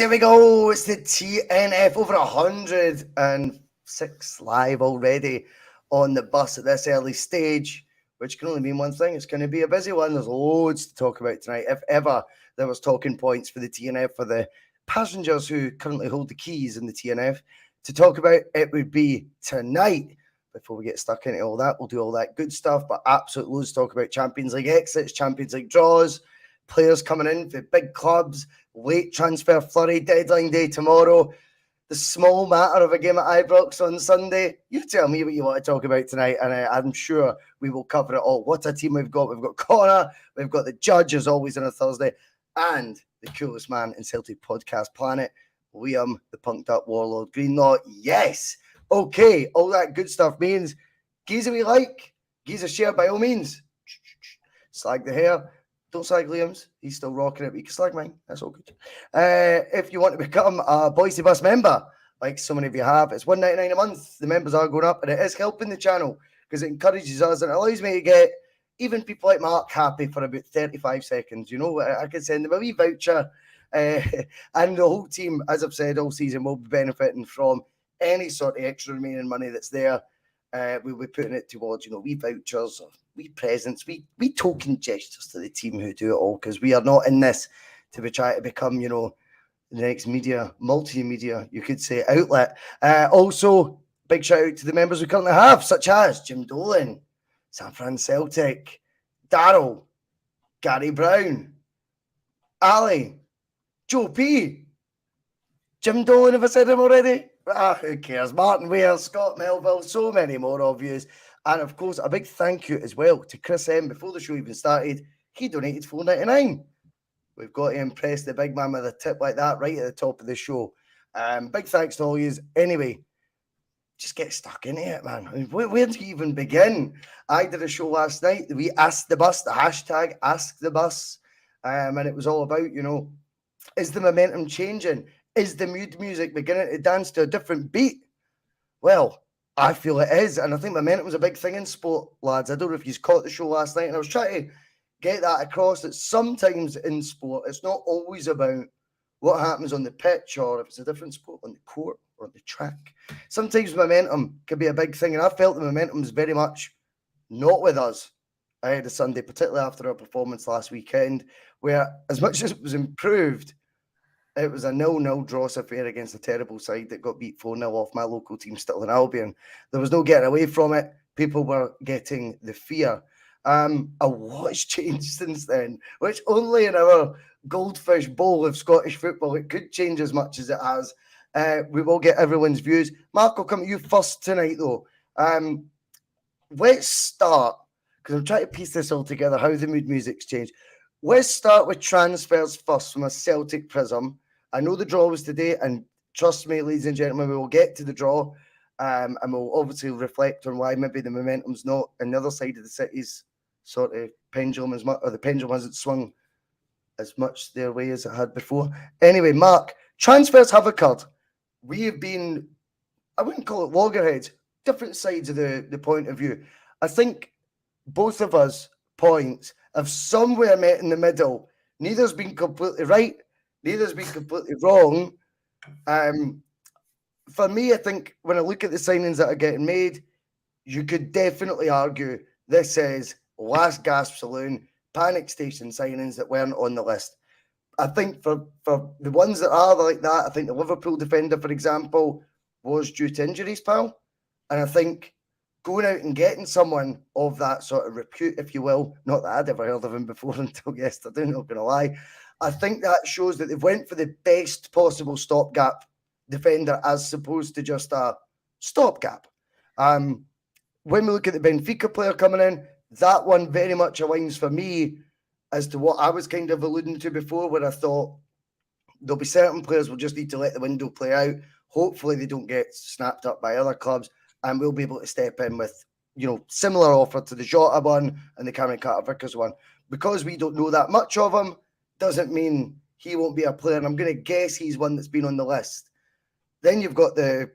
here we go. It's the T.N.F. over 106 live already on the bus at this early stage, which can only mean one thing. It's going to be a busy one. There's loads to talk about tonight. If ever there was talking points for the T.N.F, for the passengers who currently hold the keys in the T.N.F to talk about, it would be tonight. Before we get stuck into all that, we'll do all that good stuff, but absolute loads to talk about. Champions League exits, Champions League draws, players coming in for big clubs, late transfer flurry, deadline day tomorrow, the small matter of a game at Ibrox on Sunday. You tell me what you want to talk about tonight, and I'm sure we will cover it all. What a team we've got. We've got Connor, we've got the judge, as always, on a Thursday, and the coolest man in Celtic podcast planet, Liam, the punked up warlord Greenlaw. Yes! Okay, all that good stuff means Giza we like, Giza share by all means. Slag the hair. Don't slag Liam's. He's still rocking it, but you can slag mine. That's all good. If you want to become a Bhoys to Bus member, like so many of you have, it's $1.99 a month. The members are going up, and it is helping the channel because it encourages us and it allows me to get even people like Mark happy for about 35 seconds. You know, I can send them a wee voucher. And the whole team, as I've said all season, will be benefiting from any sort of extra remaining money that's there. We'll be putting it towards, wee vouchers, or wee presents, wee token gestures to the team who do it all, because we are not in this to be trying to become, the next multimedia, you could say, outlet. Also, big shout out to the members we currently have, such as Jim Dolan, San Fran Celtic, Daryl, Gary Brown, Ali, Joe P, Jim Dolan, have I said him already? Who cares? Martin Ware, Scott Melville, so many more of you. And of course, a big thank you as well to Chris M. Before the show even started, he donated $4.99. We've got to impress the big man with a tip like that right at the top of the show. Big thanks to all you. Anyway, just get stuck into it, man. I mean, where do you even begin? I did a show last night. We asked the bus, the hashtag Ask the Bus. And it was all about, is the momentum changing? Is the mood music beginning to dance to a different beat? Well, I feel it is. And I think momentum's a big thing in sport, lads. I don't know if you caught the show last night. And I was trying to get that across, that sometimes in sport, it's not always about what happens on the pitch, or if it's a different sport, on the court or on the track. Sometimes momentum can be a big thing. And I felt the momentum is very much not with us ahead of Sunday, particularly after our performance last weekend, where as much as it was improved, it was a 0-0 draw affair against a terrible side that got beat 4-0 off my local team, Stirling Albion. There was no getting away from it. People were getting the fear. A lot has changed since then, which only in our goldfish bowl of Scottish football, it could change as much as it has. We will get everyone's views. Mark, I'll come to you first tonight, though. Let's start, because I'm trying to piece this all together, how the mood music's changed. Let's start with transfers first from a Celtic prism. I know the draw was today, and trust me, ladies and gentlemen, we will get to the draw, and we'll obviously reflect on why maybe the momentum's not on the other side of the city's sort of pendulum as much, or the pendulum hasn't swung as much their way as it had before. Anyway, Mark, transfers have occurred. We have been, I wouldn't call it loggerheads, different sides of the point of view. I think both of us points have somewhere met in the middle. Neither's been completely right, neither's been completely wrong. For me, I think when I look at the signings that are getting made, you could definitely argue this is last gasp saloon, panic station signings that weren't on the list. I think for the ones that are like that, I think the Liverpool defender, for example, was due to injuries, pal. And I think going out and getting someone of that sort of repute, if you will, not that I'd ever heard of him before until yesterday, not going to lie, I think that shows that they've went for the best possible stopgap defender as opposed to just a stopgap. When we look at the Benfica player coming in, that one very much aligns for me as to what I was kind of alluding to before, where I thought there'll be certain players we'll just need to let the window play out. Hopefully they don't get snapped up by other clubs, and we'll be able to step in with, similar offer to the Jota one and the Cameron Carter-Vickers one. Because we don't know that much of him, doesn't mean he won't be a player. And I'm going to guess he's one that's been on the list. Then you've got the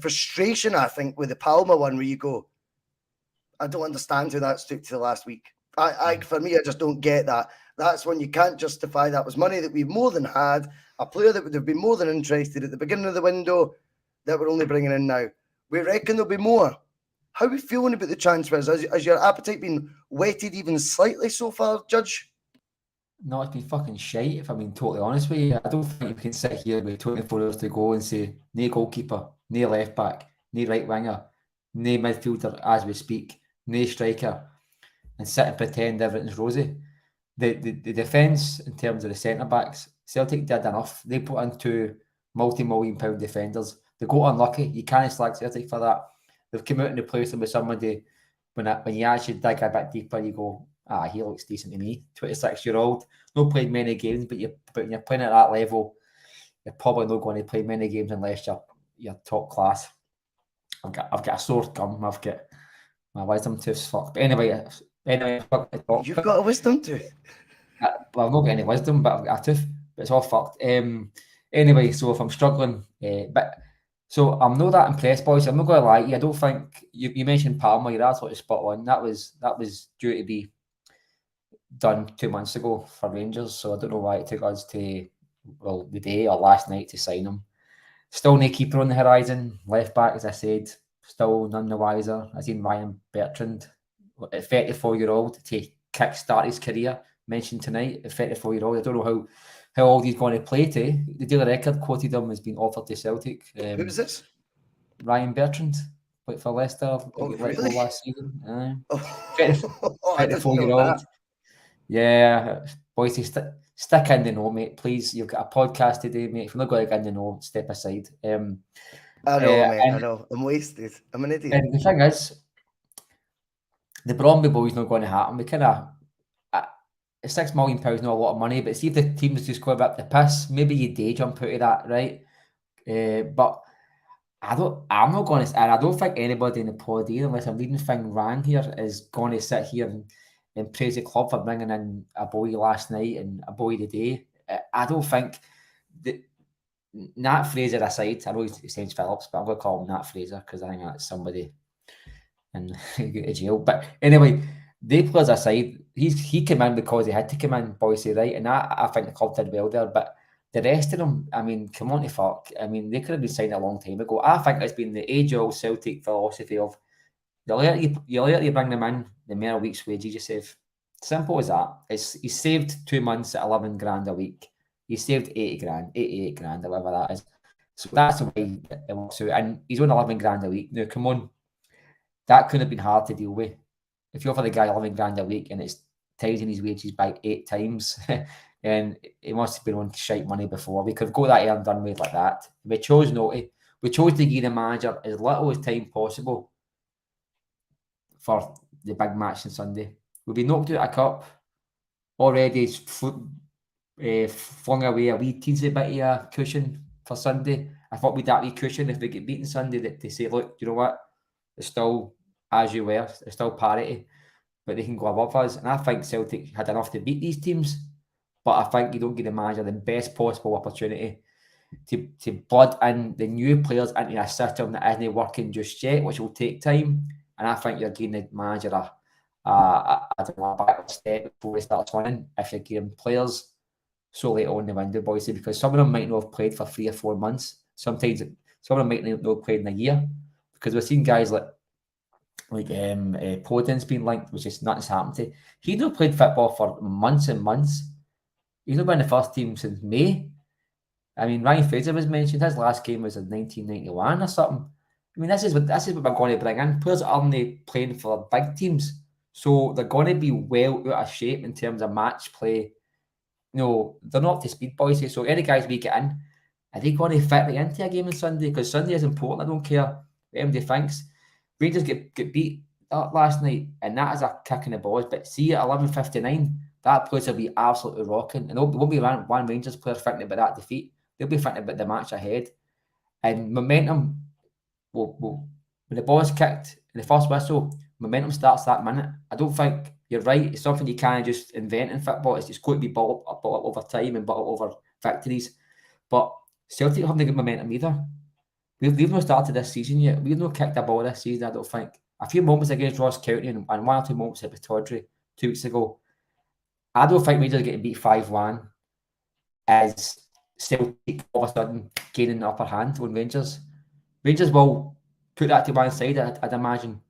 frustration, I think, with the Palma one, where you go, I don't understand how that stuck to the last week. For me, I just don't get that. That's when you can't justify that was money that we more than had, a player that would have been more than interested at the beginning of the window that we're only bringing in now. We reckon there'll be more. How are we feeling about the transfers? Has your appetite been whetted even slightly so far, Judge? No, it's been fucking shite, if I'm being totally honest with you. I don't think you can sit here with 24 hours to go and say, no goalkeeper, no left back, no right winger, no midfielder as we speak, no striker, and sit and pretend everything's rosy. The defence, in terms of the centre backs, Celtic did enough. They put in two multi-million pound defenders. They got unlucky. You can't slag Celtic for that. They've come out and replaced them with somebody. When you actually dig a bit deeper, you go, he looks decent to me. 26-year-old, not played many games, but when you're playing at that level, you're probably not going to play many games unless you're top class. I've got a sore gum. I've got my wisdom tooth's fucked. But anyway, You've got a wisdom tooth. Well, I've not got any wisdom, but I've got a tooth. But it's all fucked. Anyway, so if I'm struggling, so I'm not that impressed, boys. I'm not going to lie to you. I don't think you mentioned Palmer. You're absolutely spot on. That was due to be done 2 months ago for Rangers. So I don't know why it took us to the day or last night to sign him. Still no keeper on the horizon. Left back, as I said, still none the wiser. I seen Ryan Bertrand, a 34-year-old, to kick-start his career. Mentioned tonight, a 34-year-old. I don't know how old he's going to play to. The Daily Record quoted him as being offered to Celtic. Who was this? Ryan Bertrand, played for Leicester. Really? Last season. 34-year-old. Yeah, boys, stick in the know, mate. Please, you've got a podcast today, mate. If you're not going to get in the know, step aside. I know, mate. I know. I'm wasted. I'm an idiot. And the thing is, the Bromley boys not going to happen. We kind of £6 million not a lot of money, but see if the team's just going up the piss, maybe you day jump out of that, right? But I'm not going to, and I don't think anybody in the pod either, unless I'm reading thing wrong here, is going to sit here and praise the club for bringing in a boy last night and a boy today. I don't think that Nat Fraser aside, I know he's Nat Phillips, but I'm going to call him Nat Fraser because I think that's somebody in jail. But anyway, they players aside, he came in because he had to come in, Boise, right? And I think the club did well there. But the rest of them, I mean, come on to fuck. I mean, they could have been signed a long time ago. I think it's been the age-old Celtic philosophy of the later you bring them in, the more week's wages you save. Simple as that. He saved 2 months at 11 grand a week. He saved 80 grand, 88 grand, or whatever that is. So that's the way it works out. And he's on 11 grand a week. Now, come on. That could have been hard to deal with. If you offer the guy 11 grand a week and it's tidying his wages by 8 times, and he must have been on shite money before. We could have got that here and done with like that. We chose not to. We chose to give the manager as little as time possible for the big match on Sunday. We'll be knocked out of a cup already. Flung away a wee teensy bit of a cushion for Sunday. I thought we'd that wee cushion if we get beaten Sunday to say, look, you know what? It's still as you were. It's still parity, but they can go above us. And I think Celtic had enough to beat these teams, but I think you don't give the manager the best possible opportunity to blood in the new players into a system that isn't working just yet, which will take time. And I think you're giving the manager a back step before he starts winning if you're giving players so late on the window, boys, because some of them might not have played for 3 or 4 months. Sometimes some of them might not have played in a year, because we've seen guys like Podin's been linked, which is nothing's happened to. He's not played football for months and months. He's not been in the first team since May. I mean, Ryan Fraser was mentioned. His last game was in 1991 or something. I mean, this is what we're going to bring in. Players aren't playing for big teams, so they're going to be well out of shape in terms of match play. No, they're not up to speed, boys. So any guys we get in, are they going to fit right into a game on Sunday? Because Sunday is important. I don't care what anybody thinks. Rangers get beat last night, and that is a kick in the balls. But see, at 11:59, that place will be absolutely rocking. And there won't be one Rangers player thinking about that defeat. They'll be thinking about the match ahead. And momentum, when the ball is kicked in the first whistle, momentum starts that minute. I don't think you're right. It's something you can't just invent in football. It's got to be built up over time and built up over victories. But Celtic haven't got momentum either. We've not started this season yet. We've not kicked a ball this season, I don't think. A few moments against Ross County and 1 or 2 moments at Pittodrie 2 weeks ago. I don't think Rangers getting beat 5-1 is Celtic all of a sudden gaining the upper hand on Rangers. Rangers will put that to one side, I'd imagine,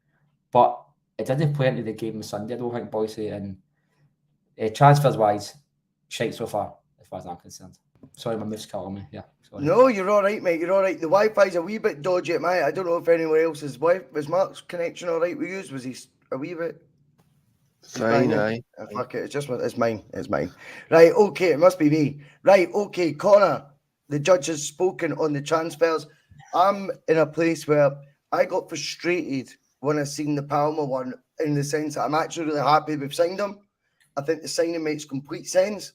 but it didn't play into the game on Sunday, I don't think, Bhoys. And transfers wise, shite so far, as far as I'm concerned. Sorry, my move's calling me. Yeah, sorry. No, you're all right, mate. You're all right. The Wi-Fi's a wee bit dodgy at my. I don't know if anyone else's was Mark's connection all right with you? Was he a wee bit? Fine, aye. Fuck it, it's mine. It's mine. Right, okay, it must be me. Right, okay, Connor. The judge has spoken on the transfers. I'm in a place where I got frustrated when I seen the Palmer one, in the sense that I'm actually really happy we've signed him. I think the signing makes complete sense.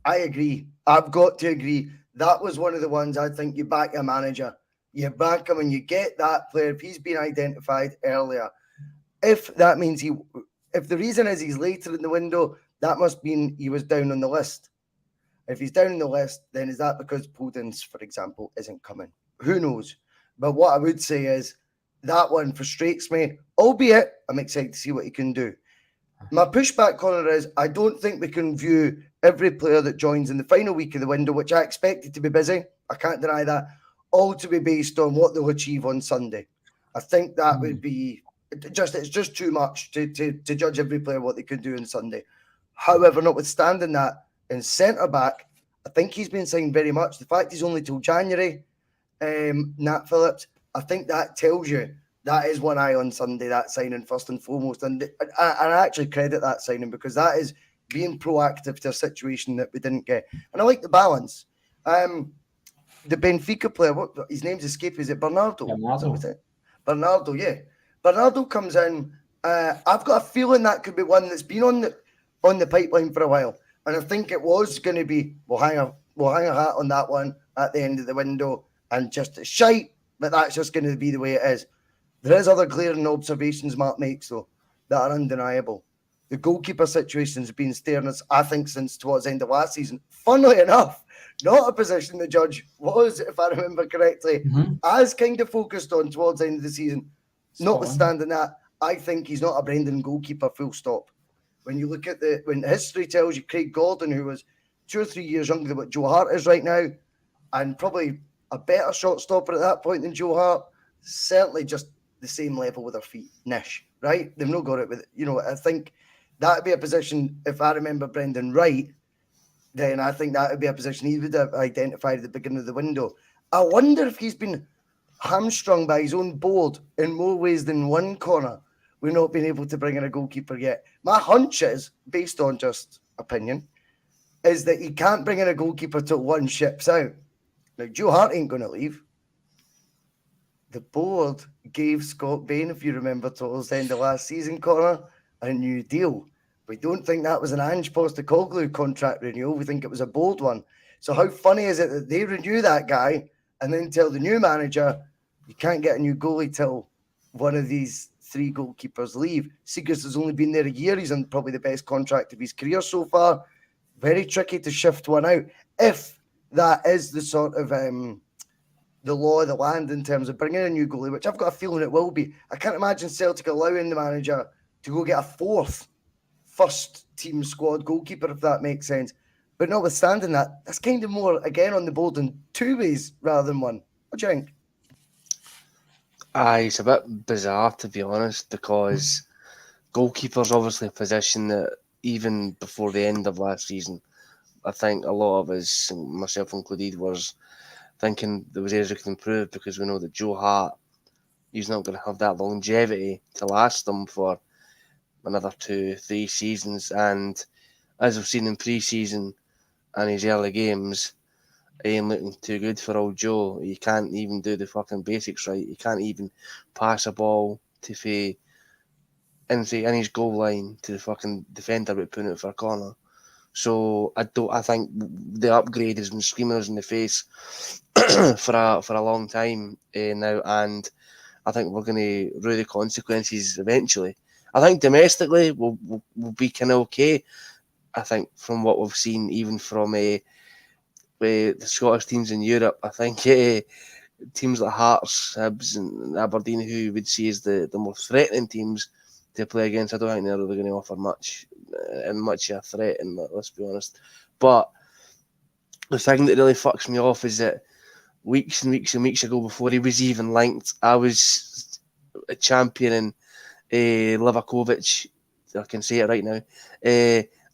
I agree. I've got to agree. That was one of the ones I think you back a manager. You back him and you get that player if he's been identified earlier. If that means if the reason is he's later in the window, that must mean he was down on the list. If he's down on the list, then is that because Podence, for example, isn't coming? Who knows? But what I would say is that one frustrates me, albeit I'm excited to see what he can do. My pushback, Connor, is I don't think we can view every player that joins in the final week of the window, which I expected to be busy, I can't deny that, all to be based on what they'll achieve on Sunday. I think that would be it's just too much to judge every player what they can do on Sunday. However, notwithstanding that, in centre-back, I think he's been signed very much. The fact he's only till January, Nat Phillips, I think that tells you that is one eye on Sunday, that signing first and foremost. And I actually credit that signing because that is being proactive to a situation that we didn't get. And I like the balance. The Benfica player, his name's escaped, is it Bernardo? Bernardo, yeah. Bernardo comes in. I've got a feeling that could be one that's been on the pipeline for a while. And I think it was going to be, we'll hang a hat on that one at the end of the window and just shite, but that's just going to be the way it is. There is other glaring observations Mark makes, though, that are undeniable. The goalkeeper situation has been staring us, I think, since towards the end of last season. Funnily enough, not a position the judge was, if I remember correctly, as kind of focused on towards the end of the season. Notwithstanding that, I think he's not a Brendan goalkeeper, full stop. When you look at when history tells you Craig Gordon, who was 2 or 3 years younger than what Joe Hart is right now, and probably a better shot stopper at that point than Joe Hart, certainly just the same level with their feet, niche, right? They've not got it with, I think that would be a position, if I remember Brendan right, then I think that would be a position he would have identified at the beginning of the window. I wonder if he's been hamstrung by his own board in more ways than one, Connor. We've not been able to bring in a goalkeeper yet. My hunch is, based on just opinion, is that he can't bring in a goalkeeper till one ships out. Now, Joe Hart ain't going to leave. The board gave Scott Bain, if you remember, towards the end of last season, Connor, a new deal. We don't think that was an Ange Postecoglou contract renewal. We think it was a bold one. So how funny is it that they renew that guy and then tell the new manager, you can't get a new goalie till one of these 3 goalkeepers leave. Seagrass has only been there a year. He's on probably the best contract of his career so far. Very tricky to shift one out. If that is the sort of the law of the land in terms of bringing in a new goalie, which I've got a feeling it will be. I can't imagine Celtic allowing the manager to go get a 4th first-team squad goalkeeper, if that makes sense. But notwithstanding that, that's kind of more, again, on the board in 2 ways rather than one. What do you think? Aye, it's a bit bizarre, to be honest, because goalkeeper's obviously a position that even before the end of last season, I think a lot of us, myself included, was thinking there was areas we could improve because we know that Joe Hart, he's not going to have that longevity to last them for another 2-3 seasons. And as we've seen in pre-season and his early games, he ain't looking too good for old Joe. He can't even do the fucking basics right. He can't even pass a ball to Faye in his goal line to the fucking defender but putting it for a corner. So I think the upgrade has been screaming us in the face for a long time now, and I think we're going to rue the consequences eventually. I think domestically we'll be kind of okay. I think from what we've seen, even from the Scottish teams in Europe, I think teams like Hearts, Hibs, and Aberdeen, who would see as the more threatening teams to play against, I don't think they're really going to offer much much of a threat, and let's be honest. But the thing that really fucks me off is that weeks and weeks and weeks ago, before he was even linked, I was championing Livakovic. I can say it right now.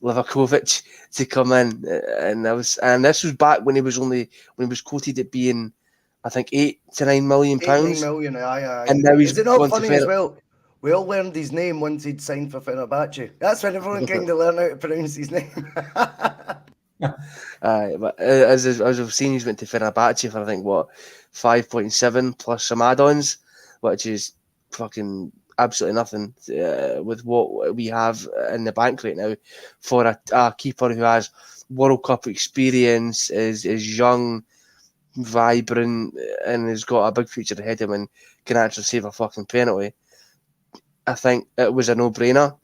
Livakovic to come in, and this was back when he was quoted at being, I think, £8 to £9 million. 9 million, aye. And now he's Is it not gone to funny as well? We all learned his name once he'd signed for Fenerbahce. That's when everyone kind of learned how to pronounce his name. But as I've seen, he's went to Fenerbahce for I think 5.7 plus some add-ons, which is fucking absolutely nothing with what we have in the bank right now for a keeper who has World Cup experience, is young, vibrant, and has got a big future ahead of him and can actually save a fucking penalty. I think it was a no-brainer,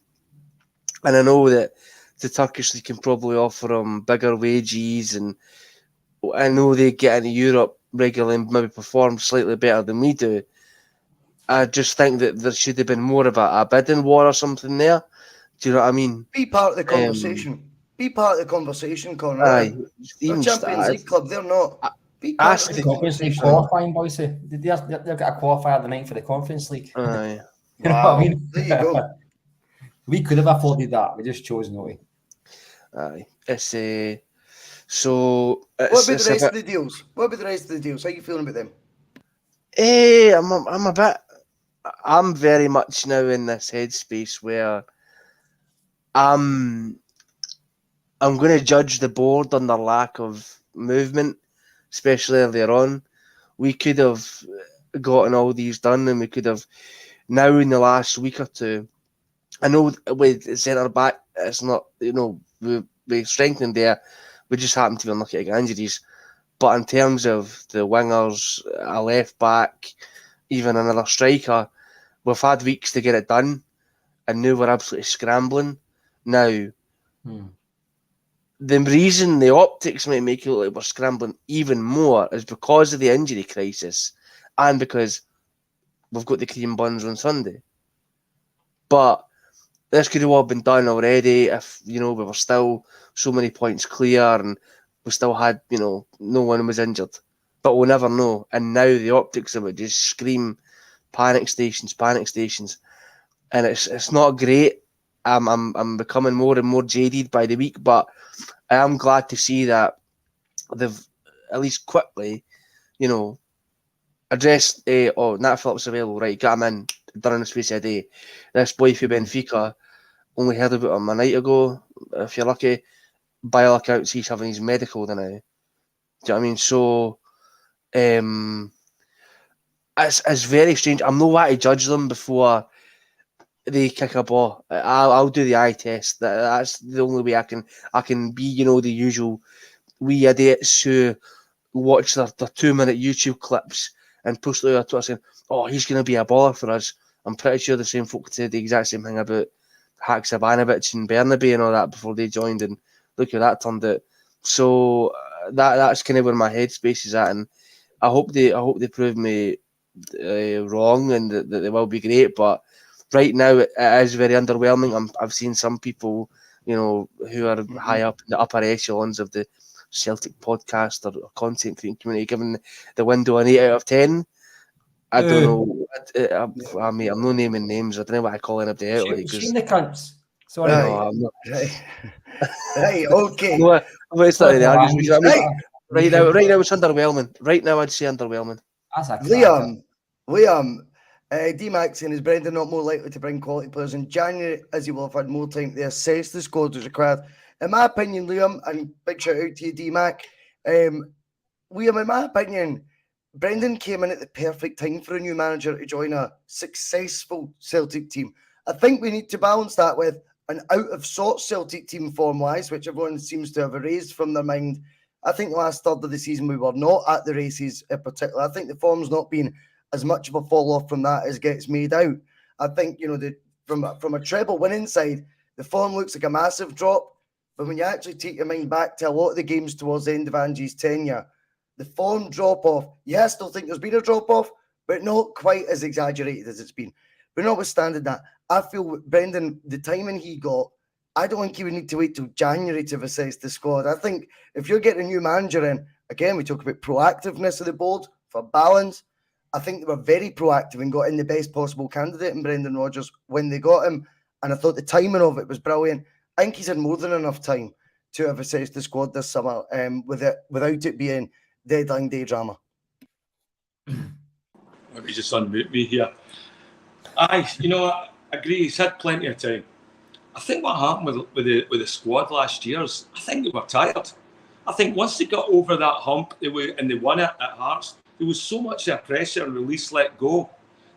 and I know that the Turkish league can probably offer him bigger wages, and I know they get into Europe regularly and maybe perform slightly better than we do. I just think that there should have been more of a bidding war or something there. Do you know what I mean? Be part of the conversation. Be part of the conversation, Conor. Aye, They're even Champions League club, they're not. Be part of the Conference League conversation. qualifying, boys. They've got a qualifier the night for the Conference League. Aye. You know what I mean? There you go. We could have afforded that. We just chose not to. Aye. It's so. What about the rest of the deals? What about the rest of the deals? How are you feeling about them? I'm very much now in this headspace where I'm going to judge the board on their lack of movement, especially earlier on. We could have gotten all these done, and we could have now in the last week or two. I know with centre back, it's not, we strengthened there. We just happen to be unlucky to get injuries. But in terms of the wingers, a left back, even another striker, we've had weeks to get it done, and now we're absolutely scrambling. Now, the reason the optics might make it look like we're scrambling even more is because of the injury crisis, and because we've got the cream buns on Sunday. But this could have all been done already if, we were still so many points clear and we still had, no one was injured. But we'll never know. And now the optics of it just scream panic stations. And it's not great. I'm becoming more and more jaded by the week, but I am glad to see that they've at least quickly, addressed Nat Phillips available, right, got him in, done in the space of a day. This boy for Benfica, only heard about him a night ago. If you're lucky, by all accounts, he's having his medical now. Do you know what I mean? So, it's very strange. I'm not want to judge them before they kick a ball. I'll do the eye test. That's the only way I can be, the usual wee idiots who watch their 2-minute YouTube clips and post it on Twitter saying, "Oh, he's going to be a baller for us." I'm pretty sure the same folk said the exact same thing about Haksabanovic and Bernabe and all that before they joined, and look how that turned out. So that's kind of where my headspace is at, and I hope they prove me wrong and that they will be great. But right now it is very underwhelming. I've seen some people, who are high up in the upper echelons of the Celtic podcast or content creating community giving the window an 8 out of 10. I don't know. I mean, I'm not naming names. I don't know what I call anybody out. Shame the cunts. Sorry. No, I'm not. Right, okay. No, it's not the argument. Right now, it's underwhelming. Right now, I'd say underwhelming. That's a Liam, D-Max and is Brendan not more likely to bring quality players in January as he will have had more time to assess the squad as required? In my opinion, Liam, and big shout out to you, D-Mac, Liam, in my opinion, Brendan came in at the perfect time for a new manager to join a successful Celtic team. I think we need to balance that with an out-of-sorts Celtic team form-wise, which everyone seems to have erased from their mind. I think the last third of the season we were not at the races in particular. I think the form's not been as much of a fall-off from that as gets made out. I think, from a treble winning side, the form looks like a massive drop. But when you actually take your mind back to a lot of the games towards the end of Angie's tenure, the form drop-off, I still think there's been a drop-off, but not quite as exaggerated as it's been. But notwithstanding that, I feel Brendan, the timing he got, I don't think you would need to wait till January to assess the squad. I think if you're getting a new manager in, again, we talk about proactiveness of the board for balance. I think they were very proactive and got in the best possible candidate in Brendan Rodgers when they got him. And I thought the timing of it was brilliant. I think he's had more than enough time to have assessed the squad this summer without it being deadline day drama. Let me just unmute me here. I agree. He's had plenty of time. I think what happened with the squad last year is I think they were tired. I think once they got over that hump, they won it at Hearts. There was so much pressure and release, let go,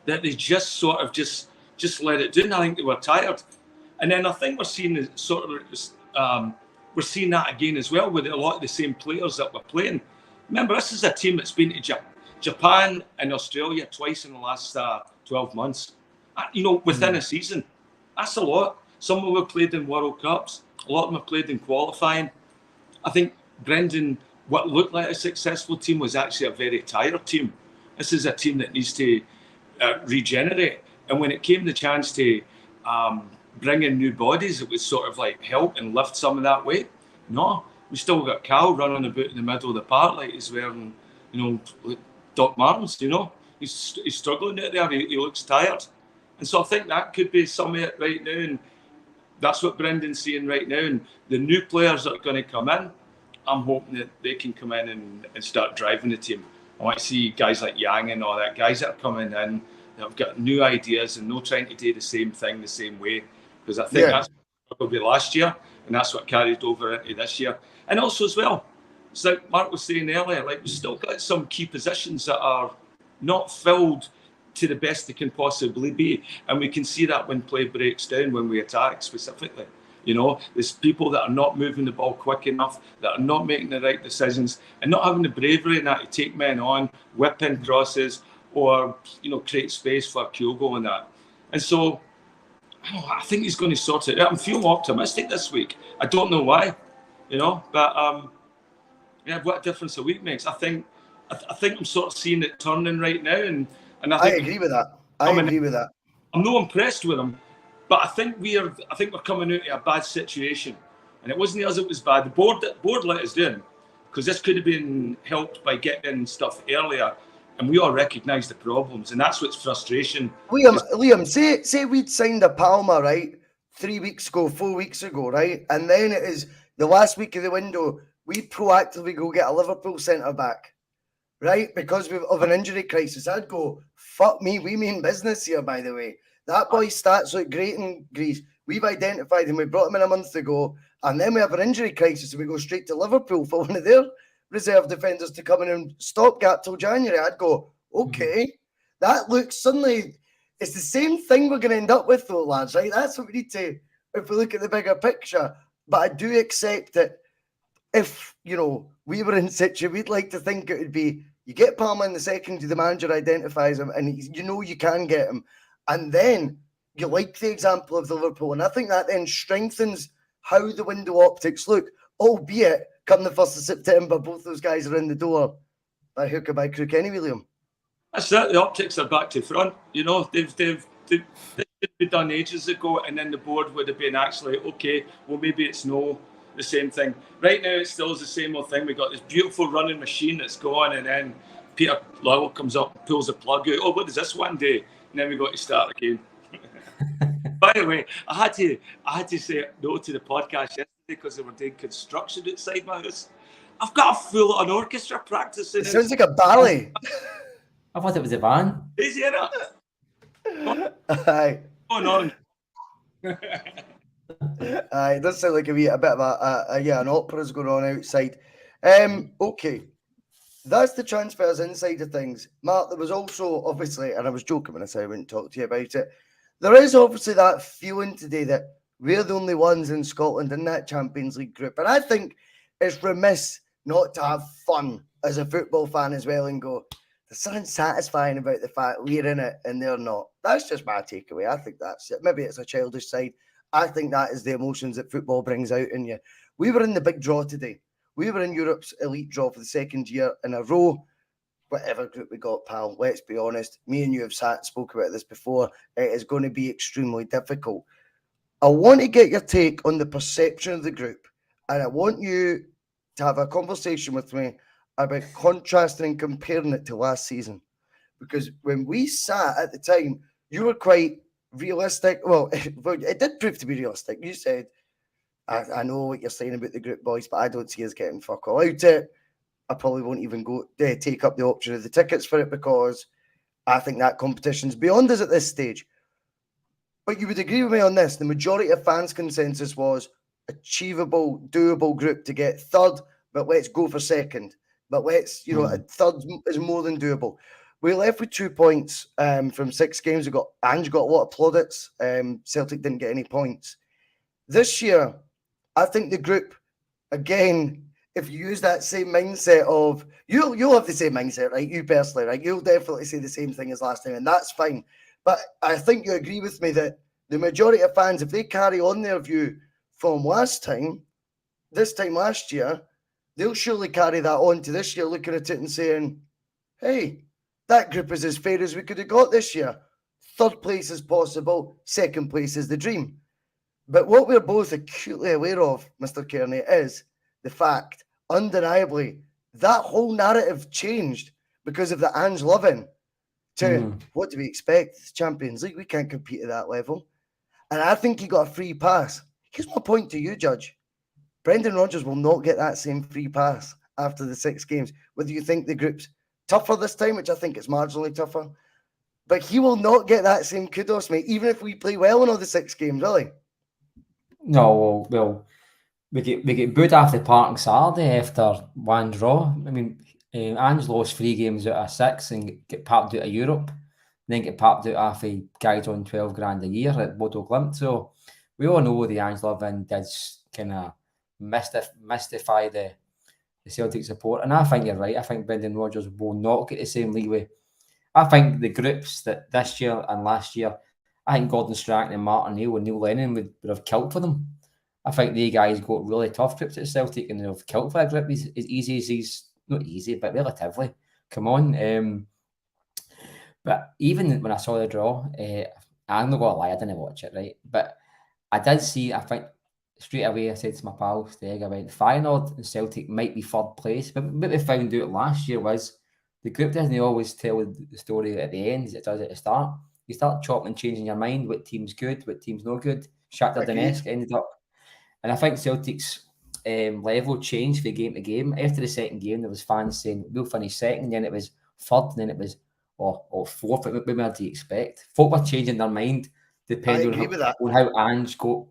that they just sort of just let it do. And I think they were tired. And then I think we're seeing we're seeing that again as well with a lot of the same players that were playing. Remember, this is a team that's been to Japan and Australia twice in the last 12 months. Within a season, that's a lot. Some of them have played in World Cups. A lot of them have played in qualifying. I think Brendan, what looked like a successful team was actually a very tired team. This is a team that needs to regenerate. And when it came the chance to bring in new bodies, it would sort of like help and lift some of that weight. No, we still got Cal running about in the middle of the park like he's wearing, Doc Martens, He's struggling out there. He looks tired. And so I think that could be some of it right now. And that's what Brendan's seeing right now. And the new players that are going to come in, I'm hoping that they can come in and start driving the team. I want to see guys like Yang and all that, guys that are coming in that have got new ideas and not trying to do the same thing the same way. Because I think that's probably last year, and that's what carried over into this year. And also as well, it's like Mark was saying earlier, like we've still got some key positions that are not filled to the best they can possibly be. And we can see that when play breaks down, when we attack specifically. There's people that are not moving the ball quick enough, that are not making the right decisions, and not having the bravery and that to take men on, whip in crosses, or create space for Kyogo and that. And so I think he's going to sort it out. I'm feeling optimistic this week. I don't know why, but what a difference a week makes. I think I'm sort of seeing it turning right now, and I agree with that. I agree with that. I'm not impressed with him, but I think we're coming out of a bad situation, and it wasn't us. It was bad. The board let us down, because this could have been helped by getting stuff earlier, and we all recognise the problems, and that's what's frustration. Liam, say we'd signed a Palma, right, 4 weeks ago, right, and then it is the last week of the window. We proactively go get a Liverpool centre back, right, because of an injury crisis. I'd go, fuck me, we mean business here, by the way. That boy's stats look great in Greece. We've identified him. We brought him in a month ago, and then we have an injury crisis, and we go straight to Liverpool for one of their reserve defenders to come in and stopgap till January. I'd go, okay, that looks suddenly, it's the same thing we're going to end up with, though, lads, right? That's what we need to, if we look at the bigger picture. But I do accept that if, we were in situ, we'd like to think it would be, you get Palmer in the second, the manager identifies him, and you can get him. And then you like the example of Liverpool. And I think that then strengthens how the window optics look, albeit come the 1st of September, both those guys are in the door by hook or by crook anyway, Liam. That's it. The optics are back to front. They've should be done ages ago, and then the board would have been actually, okay, well, maybe it's the same thing. Right now, it still is the same old thing. We got this beautiful running machine that's going, and then Peter Lowell comes up and pulls the plug out. Oh, what is this one day? And then we got to start again. By the way, I had to say no to the podcast yesterday because they were doing construction outside my house. I've got a full-on orchestra practicing. It sounds like a ballet. I thought it was a van. Is it not? Aye. Going on. Aye, it does sound like a bit of an opera's going on outside. Okay. That's the transfers inside of things. Mark, there was also, obviously, and I was joking when I said I wouldn't talk to you about it, there is obviously that feeling today that we're the only ones in Scotland in that Champions League group. And I think it's remiss not to have fun as a football fan as well and go, there's something satisfying about the fact we're in it and they're not. That's just my takeaway. I think that's it. Maybe it's a childish side. I think that is the emotions that football brings out in you. We were in the big draw today. We were in Europe's elite draw for the second year in a row. Whatever group we got, pal, let's be honest. Me and you have spoke about this before. It is going to be extremely difficult. I want to get your take on the perception of the group, and I want you to have a conversation with me about contrasting and comparing it to last season. Because when we sat at the time, you were quite realistic. Well, it did prove to be realistic. You said, I know what you're saying about the group, boys, but I don't see us getting fuck all out it. I probably won't even go take up the option of the tickets for it because I think that competition's beyond us at this stage. But you would agree with me on this. The majority of fans' consensus was achievable, doable group to get third, but let's go for second. But let's, third is more than doable. We left with 2 points from 6 games. Ange got a lot of plaudits. Celtic didn't get any points. This year, I think the group, again, if you use that same mindset of, you'll have the same mindset, right? You personally, right? You'll definitely say the same thing as last time, and that's fine. But I think you agree with me that the majority of fans, if they carry on their view from this time last year, they'll surely carry that on to this year, looking at it and saying, hey, that group is as fair as we could have got this year. Third place is possible, second place is the dream. But what we're both acutely aware of, Mr. Kearney, is the fact, undeniably, that whole narrative changed because of the Ange loving to what do we expect? It's Champions League. We can't compete at that level. And I think he got a free pass. Here's my point to you, Judge. Brendan Rodgers will not get that same free pass after the 6 games. Whether you think the group's tougher this time, which I think it's marginally tougher, but he will not get that same kudos, mate, even if we play well in all the 6 games, really. No, well, we get booed after the park on Saturday after one draw. I mean, Ange lost 3 games out of 6 and get packed out of Europe, then get packed out after guys on 12 grand a year at Bodo Glimt. So we all know the Ange loving did kind of mystify the Celtic support. And I think you're right. I think Brendan Rodgers will not get the same leeway. I think the groups that this year and last year, I think Gordon Strachan and Martin Neal and Neil Lennon would have killed for them. I think they guys got really tough trips at Celtic and they've killed for a grip as easy as he's not easy, but relatively. Come on. But even when I saw the draw, I'm not gonna lie, I didn't watch it, right? But I did see, I think straight away I said to my pal Steg, I went, Feyenoord and Celtic might be third place. But what we found out last year was the group doesn't always tell the story at the end as it does at the start. You start chopping and changing your mind, what team's good, what team's no good. Shakhtar Donetsk ended up. And I think Celtic's level changed from game to game. After the second game, there was fans saying, we'll finish second, then it was third, and then it was fourth. What more do you expect? Folk were changing their mind depending on how Ange got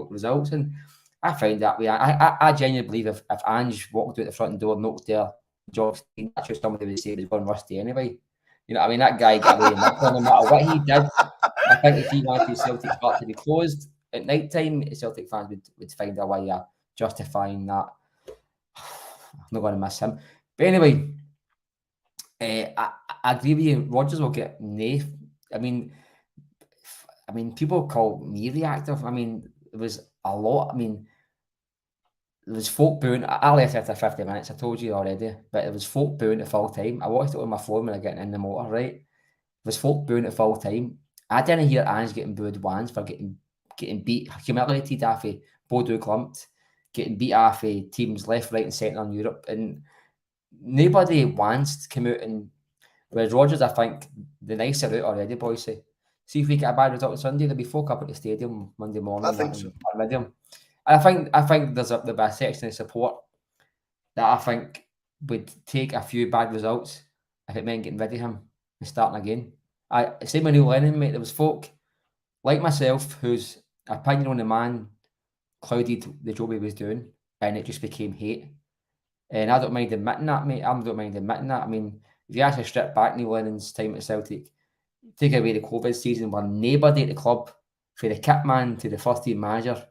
results. And I found that way. I genuinely believe if Ange walked out the front door and knocked their job, that's just somebody would say it was going rusty anyway. You know what I mean? That guy got away with nothing no matter what he did. I think if he wanted his Celtic part to be closed at night time, Celtic fans would find a way of justifying that. I'm not going to miss him. But anyway, I agree with you. Rodgers will get naif. I mean, people call me reactive. I mean, there was a lot. I mean, there was folk booing. I left after 50 minutes. I told you already. But there was folk booing at full time. I watched it on my phone when I got in the motor, right? There was folk booing at full time. I didn't hear Ange getting booed once for getting beat, humiliated off of Bodo Glimt, getting beat off of teams left, right and centre in Europe. And nobody wants to come out and... Whereas Rodgers, I think, the nicer out already, boys. See if we get a bad result on Sunday, there'll be folk up at the stadium Monday morning. I think so. And I think there's a section of support that I think would take a few bad results if it meant getting rid of him and starting again. Same with Neil Lennon, mate. There was folk like myself whose opinion on the man clouded the job he was doing, and it just became hate. And I don't mind admitting that, mate. I don't mind admitting that. I mean, if you actually strip back Neil Lennon's time at Celtic, take away the COVID season where nobody at the club, from the kit man to the first team manager,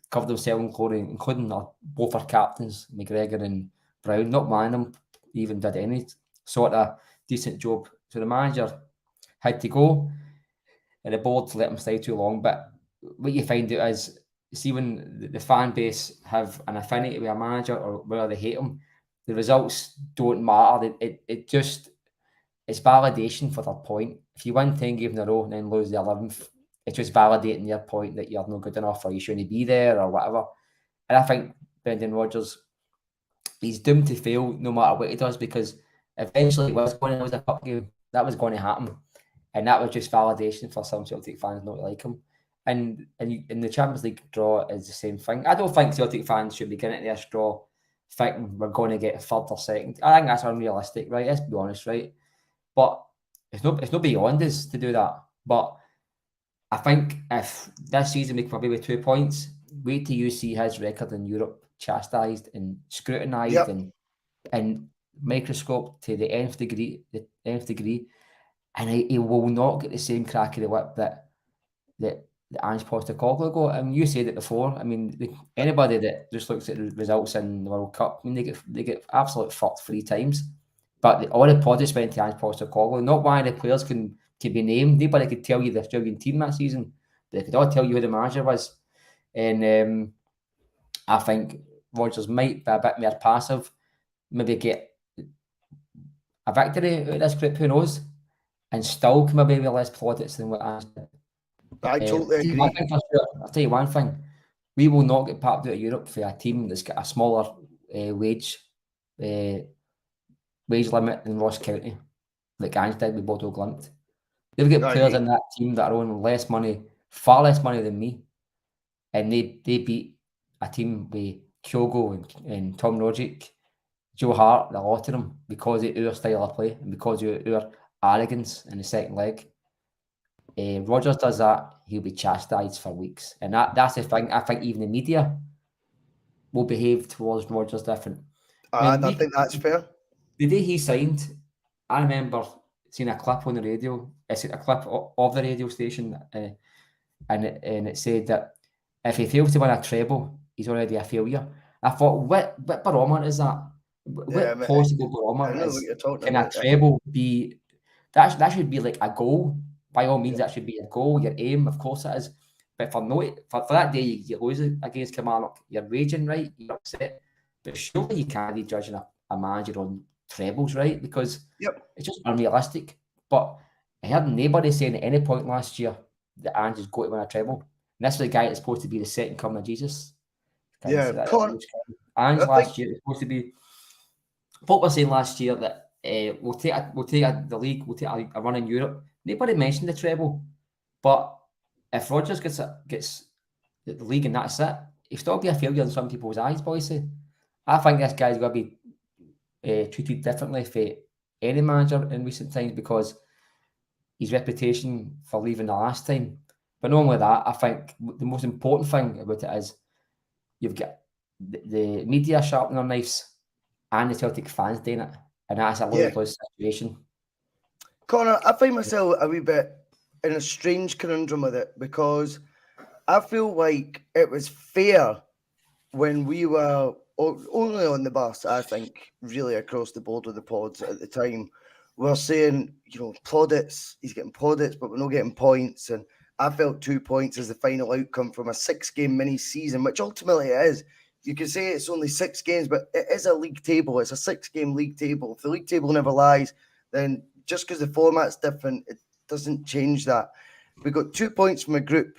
covered themselves in glory, including both our captains, McGregor and Brown. Not one of them even did any sort of decent job. So the manager had to go, and the board let him stay too long. But what you find out is, see, when the fan base have an affinity with a manager or whether they hate him, the results don't matter. It's validation for their point. If you win 10 games in a row and then lose the 11th, it's just validating your point that you're not good enough or you shouldn't be there or whatever. And I think Brendan Rodgers, he's doomed to fail no matter what he does, because eventually it was going to lose a cup game. That was going to happen. And that was just validation for some Celtic fans not to like him. And in the Champions League draw is the same thing. I don't think Celtic fans should be getting into this draw thinking we're going to get third or second. I think that's unrealistic, right? Let's be honest, right? But it's not beyond us to do that. But I think if this season we come away with 2 points, wait till you see his record in Europe chastised and scrutinised and microscope to the nth degree, and he will not get the same crack of the whip that Ange Postecoglou got. I mean, you said it before. I mean, anybody that just looks at the results in the World Cup, I mean, they get absolutely fucked 3 times. But all the plaudits went to Ange Postecoglou. Not why the players can be named. Nobody could tell you the Australian team that season. They could all tell you who the manager was. And I think Rodgers might be a bit more passive. Maybe get a victory out of this group, who knows? And still come away with less plaudits than what Ange did. I totally agree. I'll tell you one thing. We will not get popped out of Europe for a team that's got a smaller wage limit than Ross County, like Ange did with Bodo Glimt. They've got players in that team that are on less money, far less money than me. And they beat a team with Kyogo and Tom Rogic, Joe Hart, a lot of them, because of our style of play and because of our arrogance in the second leg. Rodgers does that, he'll be chastised for weeks. And that's the thing. I think even the media will behave towards Rodgers different. I think that's fair. The day he signed, I remember seeing a clip on the radio. It's a clip of the radio station, and it said that if he fails to win a treble, he's already a failure. I thought, what barometer is that? What possible barometer is? Can a treble be? That should be like a goal. By all means, that should be a goal. Your aim, of course, it is. But for that day, you lose it against Kilmarnock. You're raging, right? You're upset. But surely you can't be judging a manager on trebles, right? Because it's just unrealistic. But I heard nobody saying at any point last year that Ange is going to win a treble. And this is the guy that's supposed to be the second coming of Jesus. Ange last year is supposed to be. What we're saying last year that we'll take the league, we'll take a run in Europe. Nobody mentioned the treble, but if Rodgers gets the league and that's it, he'll still be a failure in some people's eyes, boys. I think this guy's going to be treated differently for any manager in recent times because his reputation for leaving the last time. But not only that, I think the most important thing about it is you've got the media sharpening their knives and the Celtic fans doing it, and that's a lose-lose situation. Connor, I find myself a wee bit in a strange conundrum with it because I feel like it was fair when we were only on the bus, I think, really across the board with the pods at the time. We're saying, plaudits, he's getting plaudits, but we're not getting points. And I felt 2 points as the final outcome from a 6-game mini season, which ultimately it is. You can say it's only 6 games, but it is a league table. It's a 6-game league table. If the league table never lies, then just because the format's different, it doesn't change that. We got 2 points from a group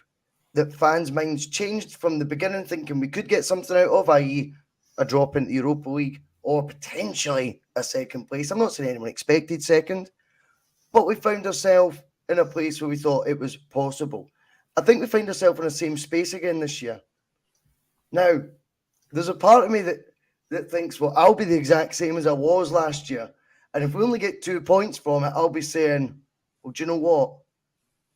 that fans' minds changed from the beginning, thinking we could get something out of, i.e. a drop into the Europa League or potentially a second place. I'm not saying anyone expected second, but we found ourselves in a place where we thought it was possible. I think we find ourselves in the same space again this year. Now, there's a part of me that thinks, well, I'll be the exact same as I was last year. And if we only get 2 points from it, I'll be saying, well, do you know what?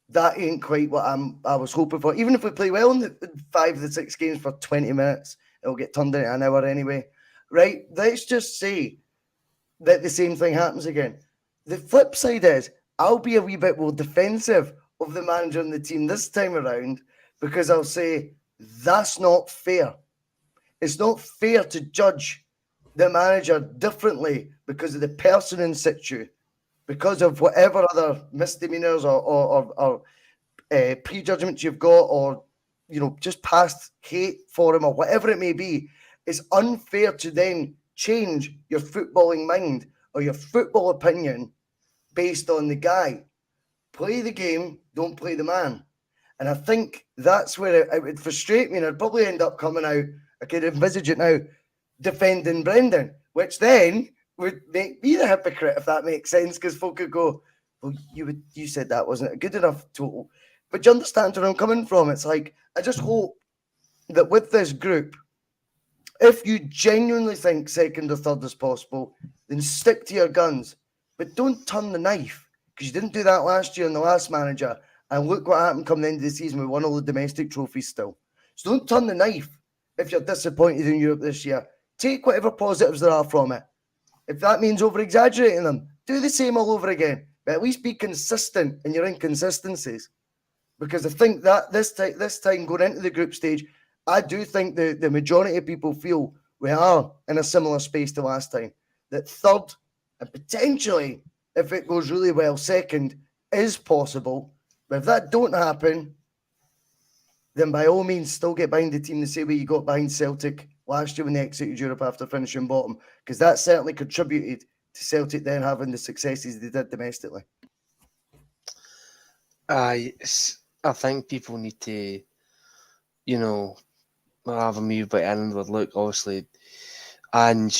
That ain't quite what I was hoping for. Even if we play well in the 5 of the 6 games for 20 minutes, it'll get turned into an hour anyway. Right? Let's just say that the same thing happens again. The flip side is I'll be a wee bit more defensive of the manager and the team this time around because I'll say that's not fair. It's not fair to judge the manager differently because of the person in situ, because of whatever other misdemeanors or prejudgments you've got, or just past hate for him or whatever it may be. It's unfair to then change your footballing mind or your football opinion based on the guy. Play the game, don't play the man. And I think that's where it would frustrate me, and I'd probably end up coming out, I could envisage it now, defending Brendan, which then would make me the hypocrite, if that makes sense, because folk could go, well, you said that wasn't good enough total. But you understand where I'm coming from. It's like, I just hope that with this group, if you genuinely think second or third is possible, then stick to your guns. But don't turn the knife, because you didn't do that last year in the last manager. And look what happened come the end of the season. We won all the domestic trophies still. So don't turn the knife if you're disappointed in Europe this year. Take whatever positives there are from it. If that means over-exaggerating them, do the same all over again. But at least be consistent in your inconsistencies. Because I think that this time going into the group stage, I do think the majority of people feel we are in a similar space to last time. That third, and potentially, if it goes really well, second is possible. But if that don't happen, then by all means, still get behind the team the same way you got behind Celtic last year when they exited Europe after finishing bottom, because that certainly contributed to Celtic then having the successes they did domestically. I think people need to, have a move by inward look, obviously. And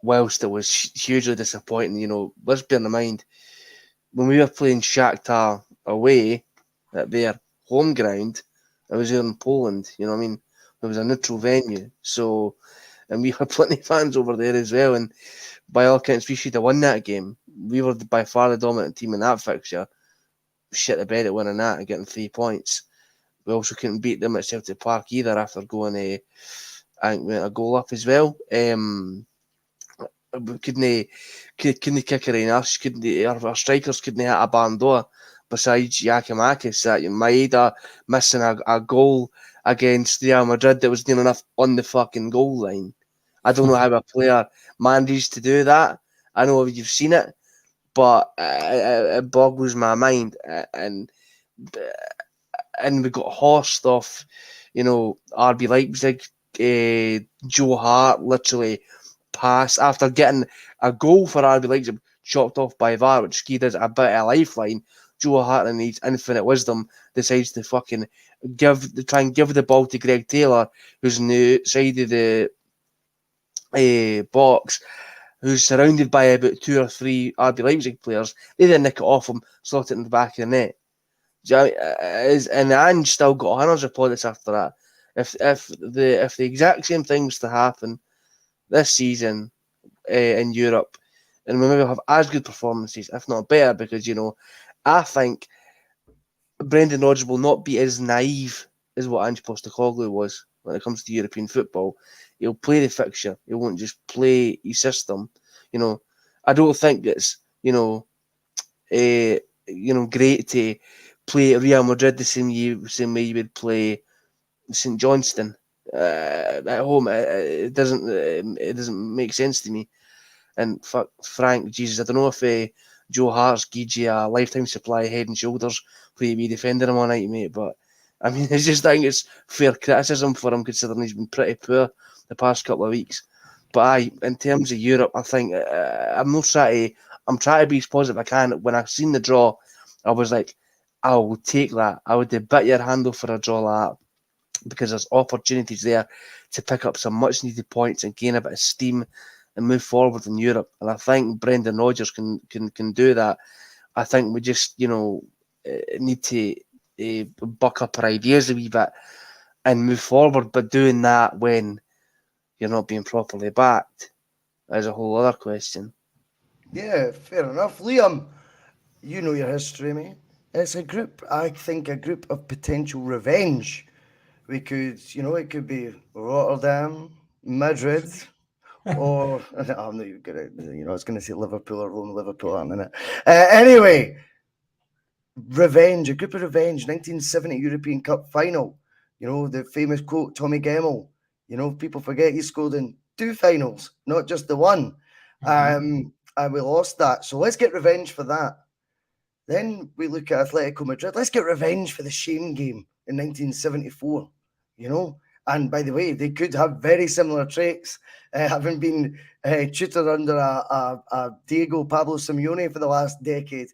whilst it was hugely disappointing, let's bear in mind, when we were playing Shakhtar away at their home ground, it was here in Poland, you know what I mean? It was a neutral venue. So, and we had plenty of fans over there as well. And by all accounts, we should have won that game. We were by far the dominant team in that fixture. Shit the bed at winning that and getting 3 points. We also couldn't beat them at Celtic Park either after going a goal up as well. We couldn't kick it in us. Our strikers couldn't hit a barn door besides Yakimakis. That Maeda missing a goal against Real Madrid that was near enough on the fucking goal line. I don't know how a player manages to do that. I know you've seen it, but it boggles my mind. And we got horsed off, RB Leipzig. Joe Hart literally passed after getting a goal for RB Leipzig chopped off by VAR, which he does a bit of a lifeline. Joe Hart, in his infinite wisdom, decides to fucking try and give the ball to Greg Taylor, who's on the side of the box, who's surrounded by about 2 or 3 RB Leipzig players. They then nick it off him, slot it in the back of the net. And Ange still got hundreds of plaudits after that. If the exact same thing was to happen this season in Europe, and we maybe have as good performances, if not better, because I think Brendan Rodgers will not be as naive as what Ange Postecoglou was when it comes to European football. He'll play the fixture. He won't just play his system. I don't think it's great to play Real Madrid the same way you would play St Johnstone at home. It doesn't make sense to me. And Frank, Jesus, I don't know if Joe Hart's gives you a lifetime supply of Head and Shoulders for you to be defending him all night, mate. But I mean, I think it's fair criticism for him considering he's been pretty poor the past couple of weeks. But in terms of Europe, I think I'm trying to be as positive as I can. When I seen the draw, I was like, I will take that. I would bit your handle for a draw like that, because there's opportunities there to pick up some much needed points and gain a bit of steam and move forward in Europe. And I think Brendan Rodgers can do that. I think we just need to buck up our ideas a wee bit and move forward. But doing that when you're not being properly backed is a whole other question. Yeah, fair enough. Liam, you know your history, mate. It's a group of potential revenge. We could, it could be Rotterdam, Madrid, or I'm not even gonna, I was gonna say Liverpool or Rome. Liverpool aren't in it. Anyway, revenge, a group of revenge. 1970 European Cup final. The famous quote, Tommy Gemmell. People forget he scored in 2 finals, not just the one. And we lost that. So let's get revenge for that. Then we look at Atletico Madrid. Let's get revenge for the shame game in 1974. And by the way, they could have very similar traits, having been tutored under a Diego Pablo Simeone for the last decade.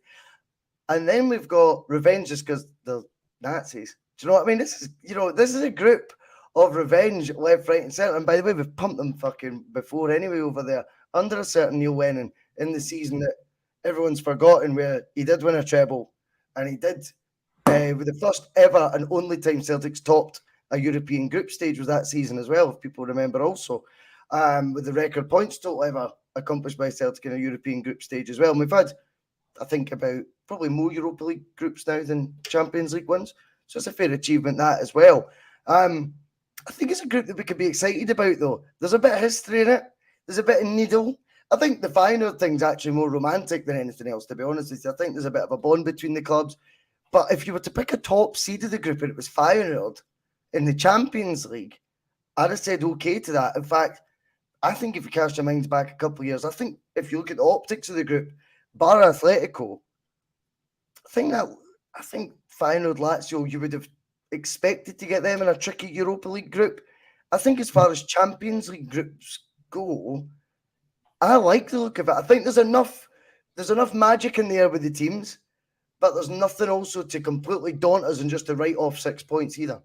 And then we've got revenge just because they're Nazis. Do you know what I mean? This is a group of revenge, left, right, and centre. And by the way, we've pumped them fucking before anyway over there under a certain Neil Lennon in the season that everyone's forgotten, where he did win a treble, and he did with the first ever and only time Celtics topped a European group stage was that season as well, if people remember also, with the record points total ever accomplished by Celtic in a European group stage as well. And we've had, I think, about probably more Europa League groups now than Champions League ones. So it's a fair achievement, that as well. I think it's a group that we could be excited about, though. There's a bit of history in it. There's a bit of needle. I think the Feyenoord thing's actually more romantic than anything else, to be honest with you. I think there's a bit of a bond between the clubs. But if you were to pick a top seed of the group and it was Feyenoord in the Champions League, I'd have said okay to that. In fact, I think if you cast your minds back a couple of years, I think if you look at the optics of the group, bar Atletico, I think Feyenoord, Lazio, you would have expected to get them in a tricky Europa League group. I think as far as Champions League groups go, I like the look of it. I think there's enough magic in there with the teams, but there's nothing also to completely daunt us and just to write off 6 points either.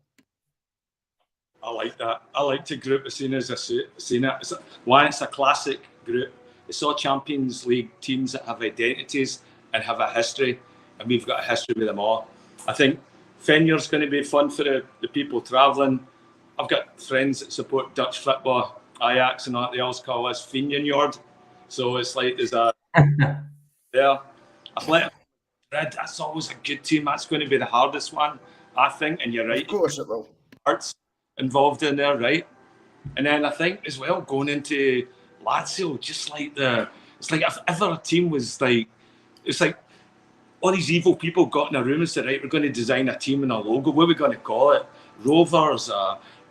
I like that. I like the group as soon as I seen it. It's a classic group. It's all Champions League teams that have identities and have a history, and we've got a history with them all. I think Feyenoord's going to be fun for the people travelling. I've got friends that support Dutch football, Ajax and what they always call us Feyenoord. So it's like there's a there. Atletico Madrid, that's always a good team. That's going to be the hardest one, I think. And you're right. Of course it will. Hearts involved in there, right? And then I think as well going into Lazio, it's like if ever a team was like, it's like all these evil people got in a room and said, right, we're going to design a team and a logo. What are we going to call it? Rovers,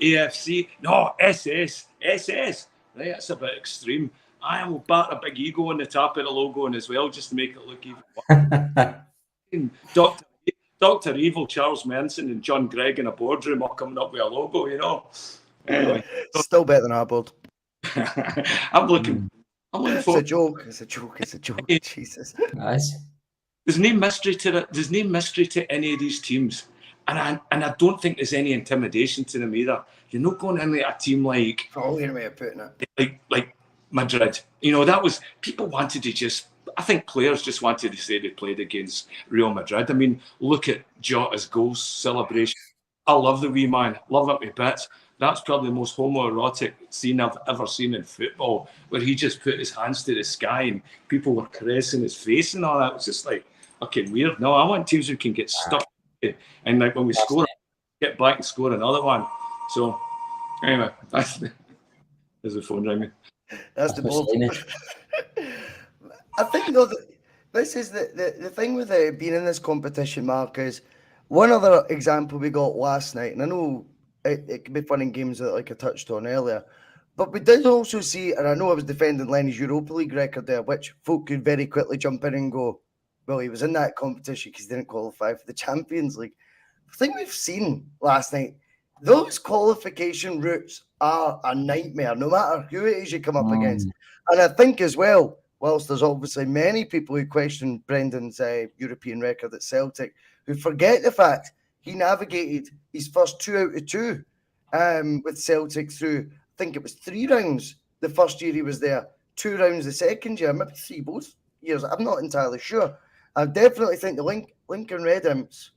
AFC? No, SS. Right, that's a bit extreme. I will bat a big ego on the top of the logo and as well, just to make it look even. Dr. Evil, Charles Manson, and John Gregg in a boardroom all coming up with a logo, Anyway. Still better than our board. I'm looking for It's a joke. Jesus. Nice. There's no mystery to it. There's no mystery to any of these teams. And I don't think there's any intimidation to them either. You're not going in like a team like Your way of putting it. Like Madrid. That was people wanted to just. I think players just wanted to say they played against Real Madrid. I mean, look at Jota's goal celebration. I love the wee man. Love it with bits. That's probably the most homoerotic scene I've ever seen in football, where he just put his hands to the sky and people were caressing his face and all that. It was just like fucking weird. No, I want teams who can get stuck and like when we score, get back and score another one. So anyway, there's the phone ringing. That's the ball. I think though that this is the thing with being in this competition, Mark, is one other example we got last night, and I know it can be fun in games that like I touched on earlier, but we did also see, and I know I was defending Lenny's Europa League record there, which folk could very quickly jump in and go, well, he was in that competition because he didn't qualify for the Champions League. The thing we've seen last night, those qualification routes are a nightmare, no matter who it is you come up against. And I think as well, whilst there's obviously many people who question Brendan's European record at Celtic, who forget the fact he navigated his first 2 out of 2 with Celtic through, I think it was 3 rounds the first year he was there, 2 rounds the second year, maybe 3 both years. I'm not entirely sure. I definitely think the Lincoln Red Imps,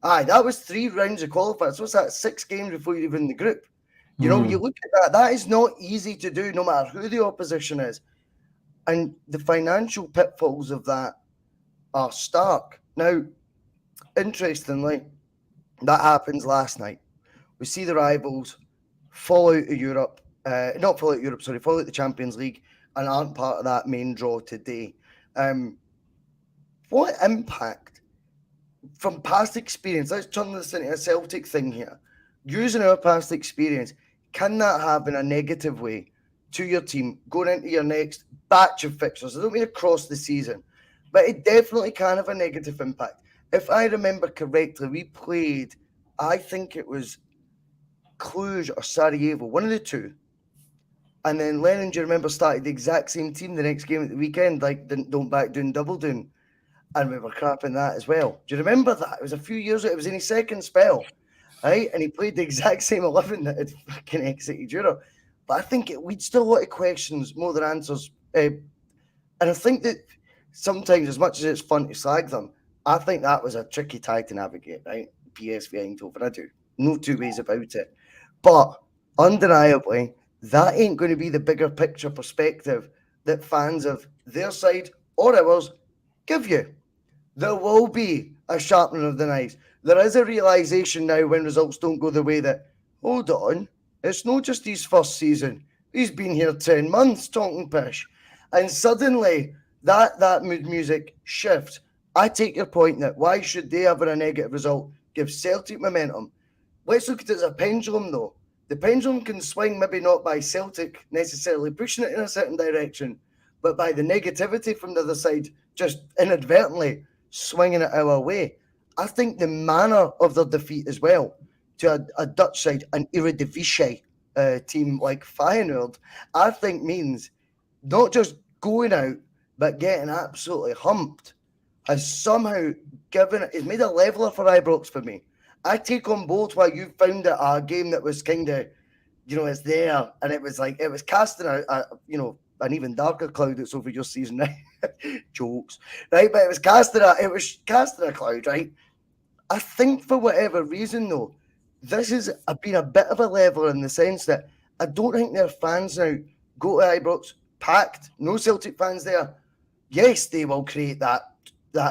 that was 3 rounds of qualifiers. So what's that, 6 games before you're even in the group? You know, you look at that, that is not easy to do no matter who the opposition is. And the financial pitfalls of that are stark. Now, interestingly, that happens last night. We see the rivals fall out of Europe, fall out of the Champions League and aren't part of that main draw today. What impact from past experience, let's turn this into a Celtic thing here, using our past experience, can that have in a negative way to your team going into your next batch of fixtures? I don't mean across the season, but it definitely can have a negative impact. If I remember correctly, we played, I think it was Cluj or Sarajevo, one of the two. And then Lennon, do you remember, started the exact same team the next game at the weekend, like don't back down, double down. and we were crapping that as well. Do you remember that? It was a few years ago. It was in his second spell, right? And he played the exact same 11 that had fucking exited Europe. But I think it leads to a lot of questions more than answers. And I think that sometimes, as much as it's fun to slag them, I think that was a tricky tie to navigate, right? PSV Eindhoven, I do. No two ways about it. But undeniably, that ain't going to be the bigger picture perspective that fans of their side or ours give you. There will be a sharpening of the knives. There is a realisation now when results don't go the way that, hold on, it's not just his first season. He's been here 10 months talking pish. And suddenly that mood music shifts. I take your point that why should they have a negative result give Celtic momentum? Let's look at it as a pendulum though. The pendulum can swing maybe not by Celtic necessarily pushing it in a certain direction, but by the negativity from the other side just inadvertently swinging it our way. I think the manner of their defeat as well to a Dutch side, an Eredivisie team like Feyenoord, I think means not just going out, but getting absolutely humped has somehow given it, it's made a leveler for Ibrox for me. I take on board why you found it a game that was kind of, it's there, and it was like, it was casting an even darker cloud that's over your season now. Jokes, right? But it was casting a cloud, right? I think for whatever reason, though, this has been a bit of a leveler in the sense that I don't think their fans now go to Ibrox packed, no Celtic fans there. Yes, they will create that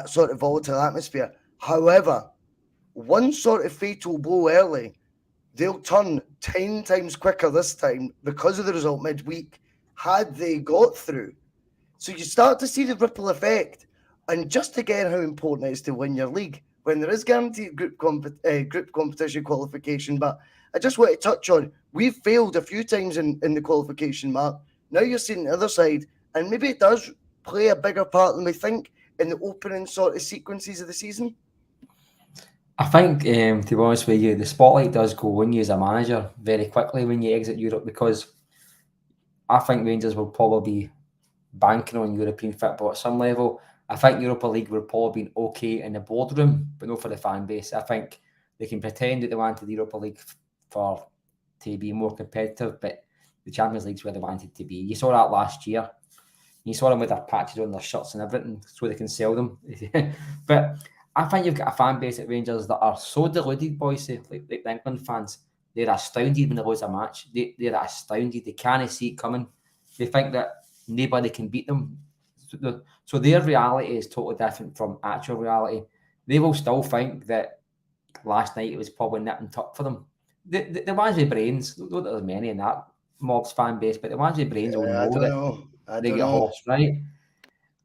sort of volatile atmosphere. However, one sort of fatal blow early, they'll turn 10 times quicker this time because of the result midweek had they got through. So you start to see the ripple effect. And just again, how important it is to win your league when there is guaranteed group competition qualification. But I just want to touch on, we've failed a few times in the qualification, Mark. Now you're seeing the other side, and maybe it does play a bigger part than we think in the opening sort of sequences of the season. I think, to be honest with you, the spotlight does go on you as a manager very quickly when you exit Europe, because I think Rangers will probably be banking on European football at some level. I think Europa League will probably be okay in the boardroom, but not for the fan base. I think they can pretend that they wanted the Europa League to be more competitive, but the Champions League's where they wanted to be. You saw that last year. You saw them with their patches on their shirts and everything so they can sell them. But I think you've got a fan base at Rangers that are so deluded, boys, like the England fans. They're astounded when they lose a match. They're astounded. They can't see it coming. They think that nobody can beat them. So their reality is totally different from actual reality. They will still think that last night it was probably nip and tuck for them. The ones with brains, not that there's many in that mob's fan base, but the ones with brains will know that they get horse, right?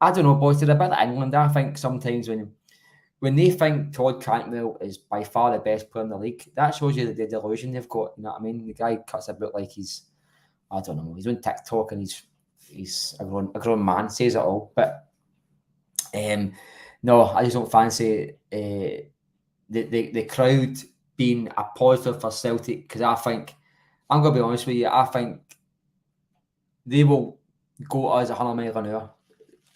I don't know, boys. They're a bit of England. I think sometimes when they think Todd Cantwell is by far the best player in the league, that shows you the delusion they've got. You know what I mean? The guy cuts about like he's on TikTok and he's a grown man, says it all. But no, I just don't fancy the crowd being a positive for Celtic, because I think, I'm going to be honest with you, I think they will go as 100 miles an hour.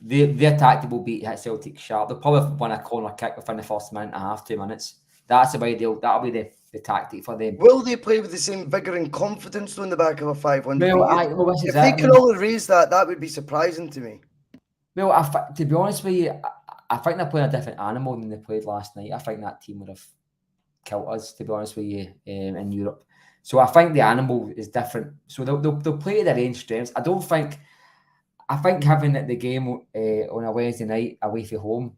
Their tactic will be to hit Celtic sharp. They'll probably win a corner kick within the first minute and a half, 2 minutes. That's the way that'll be the tactic for them. Will they play with the same vigour and confidence though in the back of a 5-1? If they can all raise that would be surprising to me. Well, to be honest with you, I think they're playing a different animal than they played last night. I think that team would have killed us, to be honest with you, in Europe. So I think the animal is different. So they'll play to their own strengths. I think having the game on a Wednesday night away from home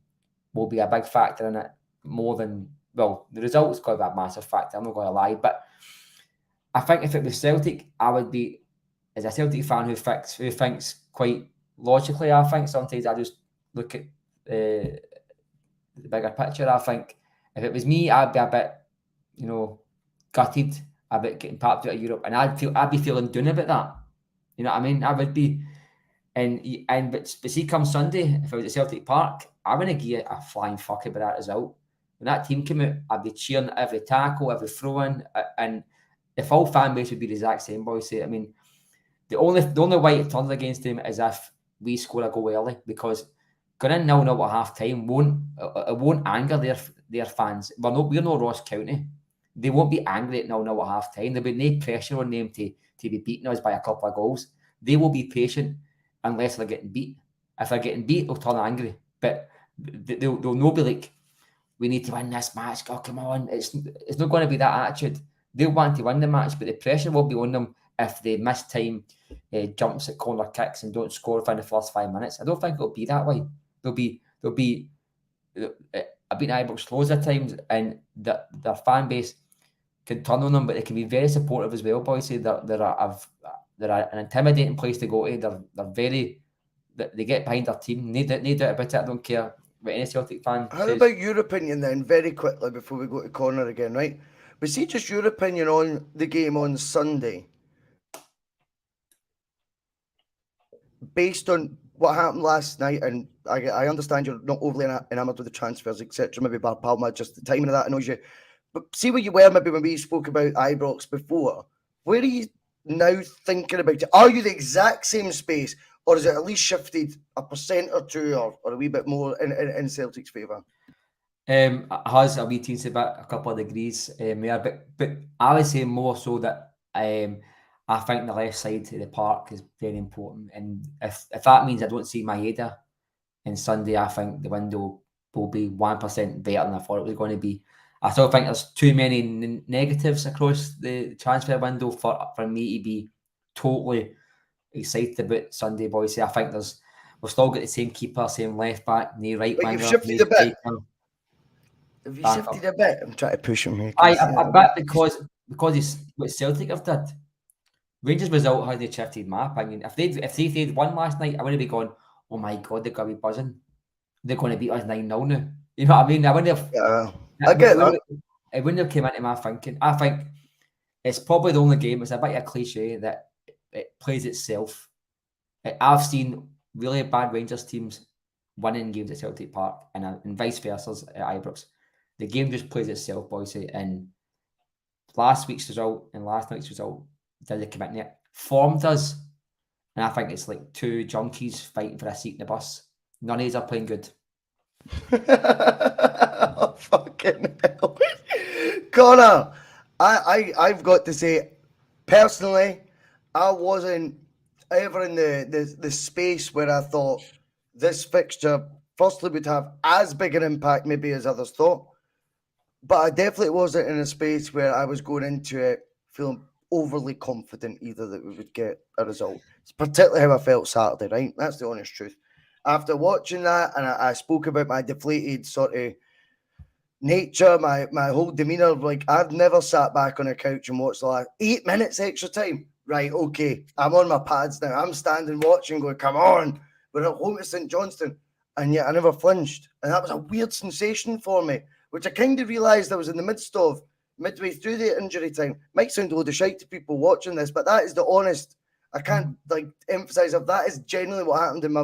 will be a big factor in it, more than, well, the result's got to be a massive factor, I'm not going to lie. But I think if it was Celtic, I would be, as a Celtic fan who thinks quite logically, I think sometimes I just look at the bigger picture. I think if it was me, I'd be a bit, gutted about getting packed out of Europe, and I'd be feeling down about that. You know what I mean? I would be. But see, come Sunday, if I was at Celtic Park, I wouldn't give a flying fuck about that result. When that team came out, I'd be cheering at every tackle, every throw-in, and the full fan base would be the exact same, boys. I mean, the only way it turns against them is if we score a goal early, because going in 0-0 at half time won't anger their fans. We're no Ross County. They won't be angry at 0-0 at half time. There'll be no pressure on them to be beating us by a couple of goals. They will be patient unless they're getting beat. If they're getting beat, they'll turn angry. But they'll not be like, we need to win this match. Oh, come on. It's not going to be that attitude. They'll want to win the match, but the pressure will be on them if they miss time, jumps at corner kicks and don't score within the first 5 minutes. I don't think it'll be that way. They'll be I've been Ibrox loads of times, and their fan base can turn on them, but they can be very supportive as well, boys. They're an intimidating place to go to. They get behind their team. Need doubt about it. I don't care what any Celtic fan How says. about your opinion then, very quickly, before we go to corner again, right? But see, just your opinion on the game on Sunday, based on what happened last night, and I understand you're not overly enamoured with the transfers, etc. Maybe Bar Palma, just the timing of that annoys you. But see where you were maybe when we spoke about Ibrox before. Where are you now thinking about it? Are you the exact same space, or is it at least shifted 1% or 2% or a wee bit more in Celtic's favour? It has a wee teensy bit, a couple of degrees there, but I would say more so that I think the left side to the park is very important, and if that means I don't see Maeda on Sunday, I think the window will be 1% better than I thought it was going to be. I still think there's too many negatives across the transfer window for me to be totally excited about Sunday, boys. I think we've still got the same keeper, same left back, no right But winger. you've shifted a bit. Have you shifted a bit? I'm trying to push him here. I bet because it's what Celtic have did. Rangers result hasn't shifted my opinion. If they'd won last night, I wouldn't be going, oh my god, they're gonna be buzzing. They're gonna beat us 9-0 now. You know what I mean? I wouldn't have I get that. It wouldn't have came into my thinking. I think it's probably the only game, it's a bit of a cliche that it plays itself. I've seen really bad Rangers teams winning games at Celtic Park and vice versa at Ibrox. The game just plays itself, boys. And last week's result and last night's result did it commit it. Form does. And I think it's like two junkies fighting for a seat in the bus. None of these are playing good. Oh, fucking hell. Connor, I've got to say, personally, I wasn't ever in the space where I thought this fixture firstly would have as big an impact maybe as others thought. But I definitely wasn't in a space where I was going into it feeling overly confident either that we would get a result. It's particularly how I felt Saturday, right? That's the honest truth. After watching that, and I spoke about my deflated sort of nature, my whole demeanour, like I've never sat back on a couch and watched the last 8 minutes extra time. Right, okay, I'm on my pads now. I'm standing watching going, come on, we're at home to St Johnstone. And yet I never flinched. And that was a weird sensation for me, which I kind of realised I was in the midst of midway through the injury time. Might sound a load of shite to people watching this, but that is the honest. I can't emphasise if that is genuinely what happened in my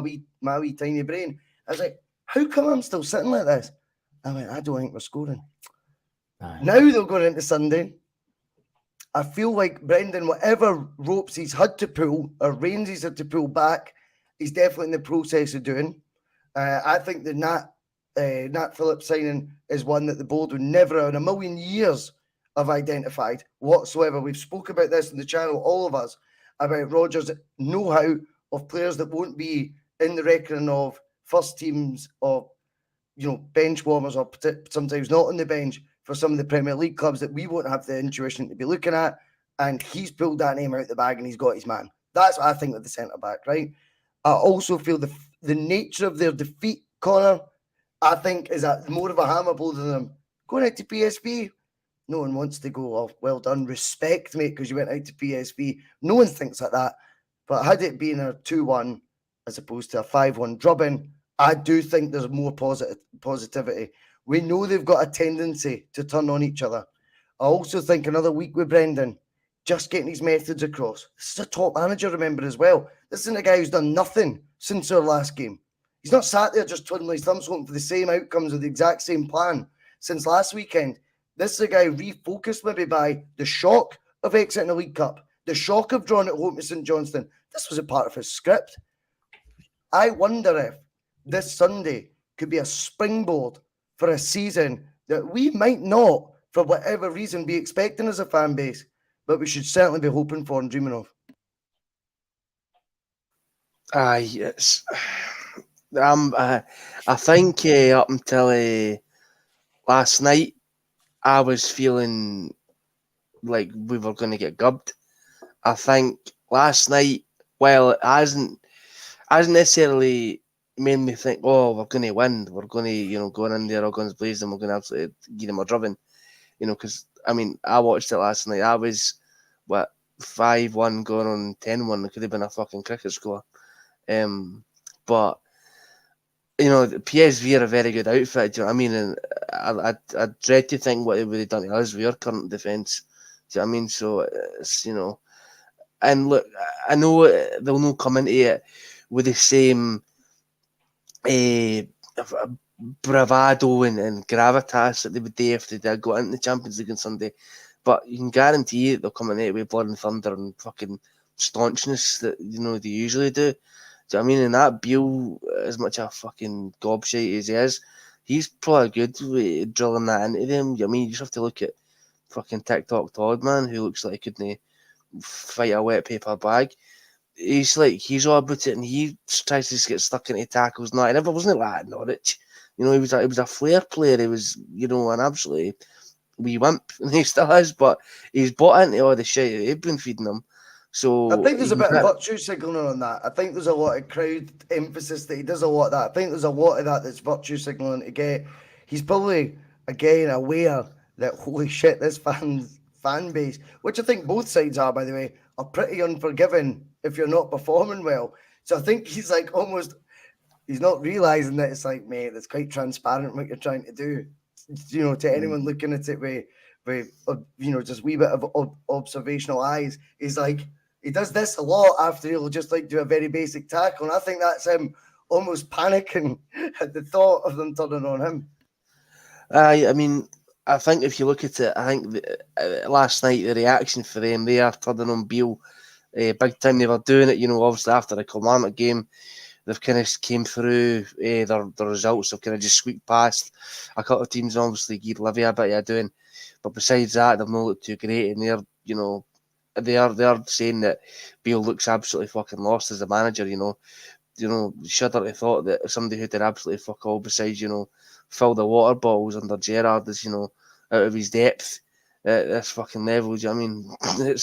wee tiny brain. I was like, how come I'm still sitting like this? I went, I don't think we're scoring. Aye. Now they're going into Sunday. I feel like Brendan, whatever ropes he's had to pull or reins he's had to pull back, he's definitely in the process of doing. I think the Nat Phillips signing is one that the board would never in a million years have identified whatsoever. We've spoke about this on the channel, all of us, about Rodgers' know-how of players that won't be in the reckoning of first teams or, bench warmers or sometimes not on the bench for some of the Premier League clubs that we won't have the intuition to be looking at. And he's pulled that name out the bag and he's got his man. That's what I think of the centre-back, right? I also feel the nature of their defeat, Connor, I think is more of a hammer blow than them going out to PSV. No one wants to go, oh, well done, respect, mate, because you went out to PSV. No one thinks like that. But had it been a 2-1 as opposed to a 5-1 drubbing, I do think there's more positivity. We know they've got a tendency to turn on each other. I also think another week with Brendan, just getting his methods across. This is a top manager, remember, as well. This isn't a guy who's done nothing since our last game. He's not sat there just twiddling his thumbs hoping for the same outcomes of the exact same plan since last weekend. This is a guy refocused maybe by the shock of exiting the League Cup, the shock of drawing at home to St Johnstone. This was a part of his script. I wonder if this Sunday could be a springboard for a season that we might not, for whatever reason, be expecting as a fan base, but we should certainly be hoping for and dreaming of. Aye, it's. I think up until last night, I was feeling like we were going to get gubbed. I think last night, while it hasn't necessarily made me think, oh, we're going to win, we're going to, going in there, all guns blazing, we're going to absolutely give them a drubbing, because, I mean, I watched it last night. I was, 5-1 going on 10-1. It could have been a fucking cricket score. But, PSV are a very good outfit, do you know what I mean? And I dread to think what they would have done to us with our current defence. Do you know what I mean? So, it's, and look, I know they'll not come into it with the same bravado and gravitas that they would do if they did go into the Champions League on Sunday. But you can guarantee that they'll come in it with blood and thunder and fucking staunchness that they usually do. Do you know what I mean? And that Beale, as much a fucking gobshite as he is, he's probably good with drilling that into them. You know what I mean? You just have to look at fucking TikTok Todd, man, who looks like he couldn't fight a wet paper bag. He's all about it, and he tries to just get stuck into tackles. No, he never wasn't like that at Norwich. He was a flair player. He was, an absolutely wee wimp, and he still is. But he's bought into all the shit they've been feeding him. So I think there's a bit of virtue signalling on that. I think there's a lot of crowd emphasis that he does a lot of that. I think there's a lot of that that's virtue signalling to get. He's probably again aware that holy shit, this fan base, which I think both sides are, by the way, are pretty unforgiving if you're not performing well. So I think he's like he's not realizing that it's like, mate, that's quite transparent what you're trying to do. To anyone looking at it with just a wee bit of observational eyes, he's like, he does this a lot after he'll just do a very basic tackle. And I think that's him almost panicking at the thought of them turning on him. I mean, I think if you look at it, I think last night the reaction for them, they are turning on Beale big time. They were doing it, obviously after the Kilmarnock game. They've kind of came through their results. Have kind of just squeaked past a couple of teams. Obviously, Guy Livy a bit of doing, but besides that, they've not looked too great. And they're saying that Beale looks absolutely fucking lost as a manager. Shudder to thought that somebody who did absolutely fuck all besides fill the water bottles under Gerrard is out of his depth at this fucking level. Do you know what I mean?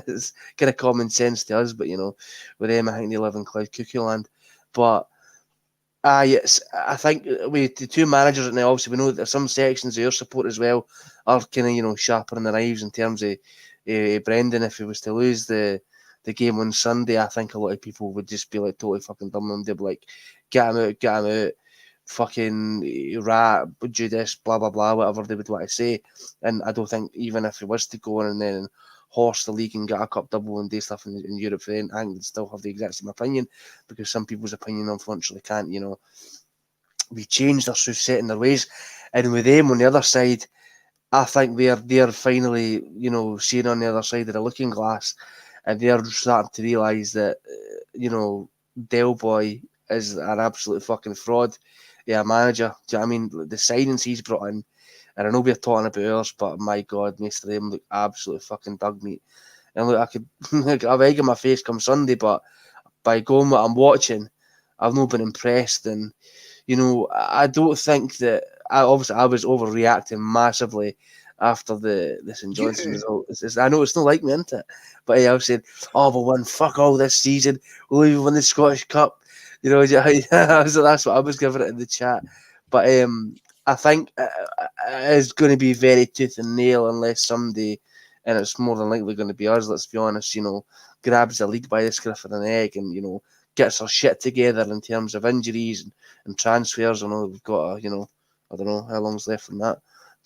It's kind of common sense to us, but with them, I think they live in Cloud Cuckoo land. But I think with the two managers now, obviously we know that some sections of your support as well are kind of sharpening the knives in terms of Brendan. If he was to lose the game on Sunday, I think a lot of people would just be like totally fucking dumb. And they'd be like, get him out. Fucking rat, Judas, blah blah blah, whatever they would want to say. And I don't think even if he was to go on and then horse the league and get a cup double and do stuff in Europe, then I think they'd still have the exact same opinion, because some people's opinion unfortunately can't, be changed or so set in their ways. And with them on the other side, I think they're finally, seeing on the other side of the looking glass, and they're starting to realise that, Del Boy is an absolute fucking fraud. Yeah, manager. Do you know what I mean? The signings he's brought in, and I know we're talking about ours, but my God, most of them look absolutely fucking dog meat. And look, I could have egg in my face come Sunday, but by going what I'm watching, I've not been impressed. And I don't think that I was overreacting massively after the St Johnstone result. I know it's not like me, isn't it? But I was saying, oh, we'll win fuck all this season. We'll even win the Scottish Cup. That's what I was giving it in the chat. But I think it's going to be very tooth and nail unless somebody, and it's more than likely going to be us, let's be honest, grabs the league by the scruff of the neck and, gets our shit together in terms of injuries and transfers. I know we've got, I don't know how long's left from that.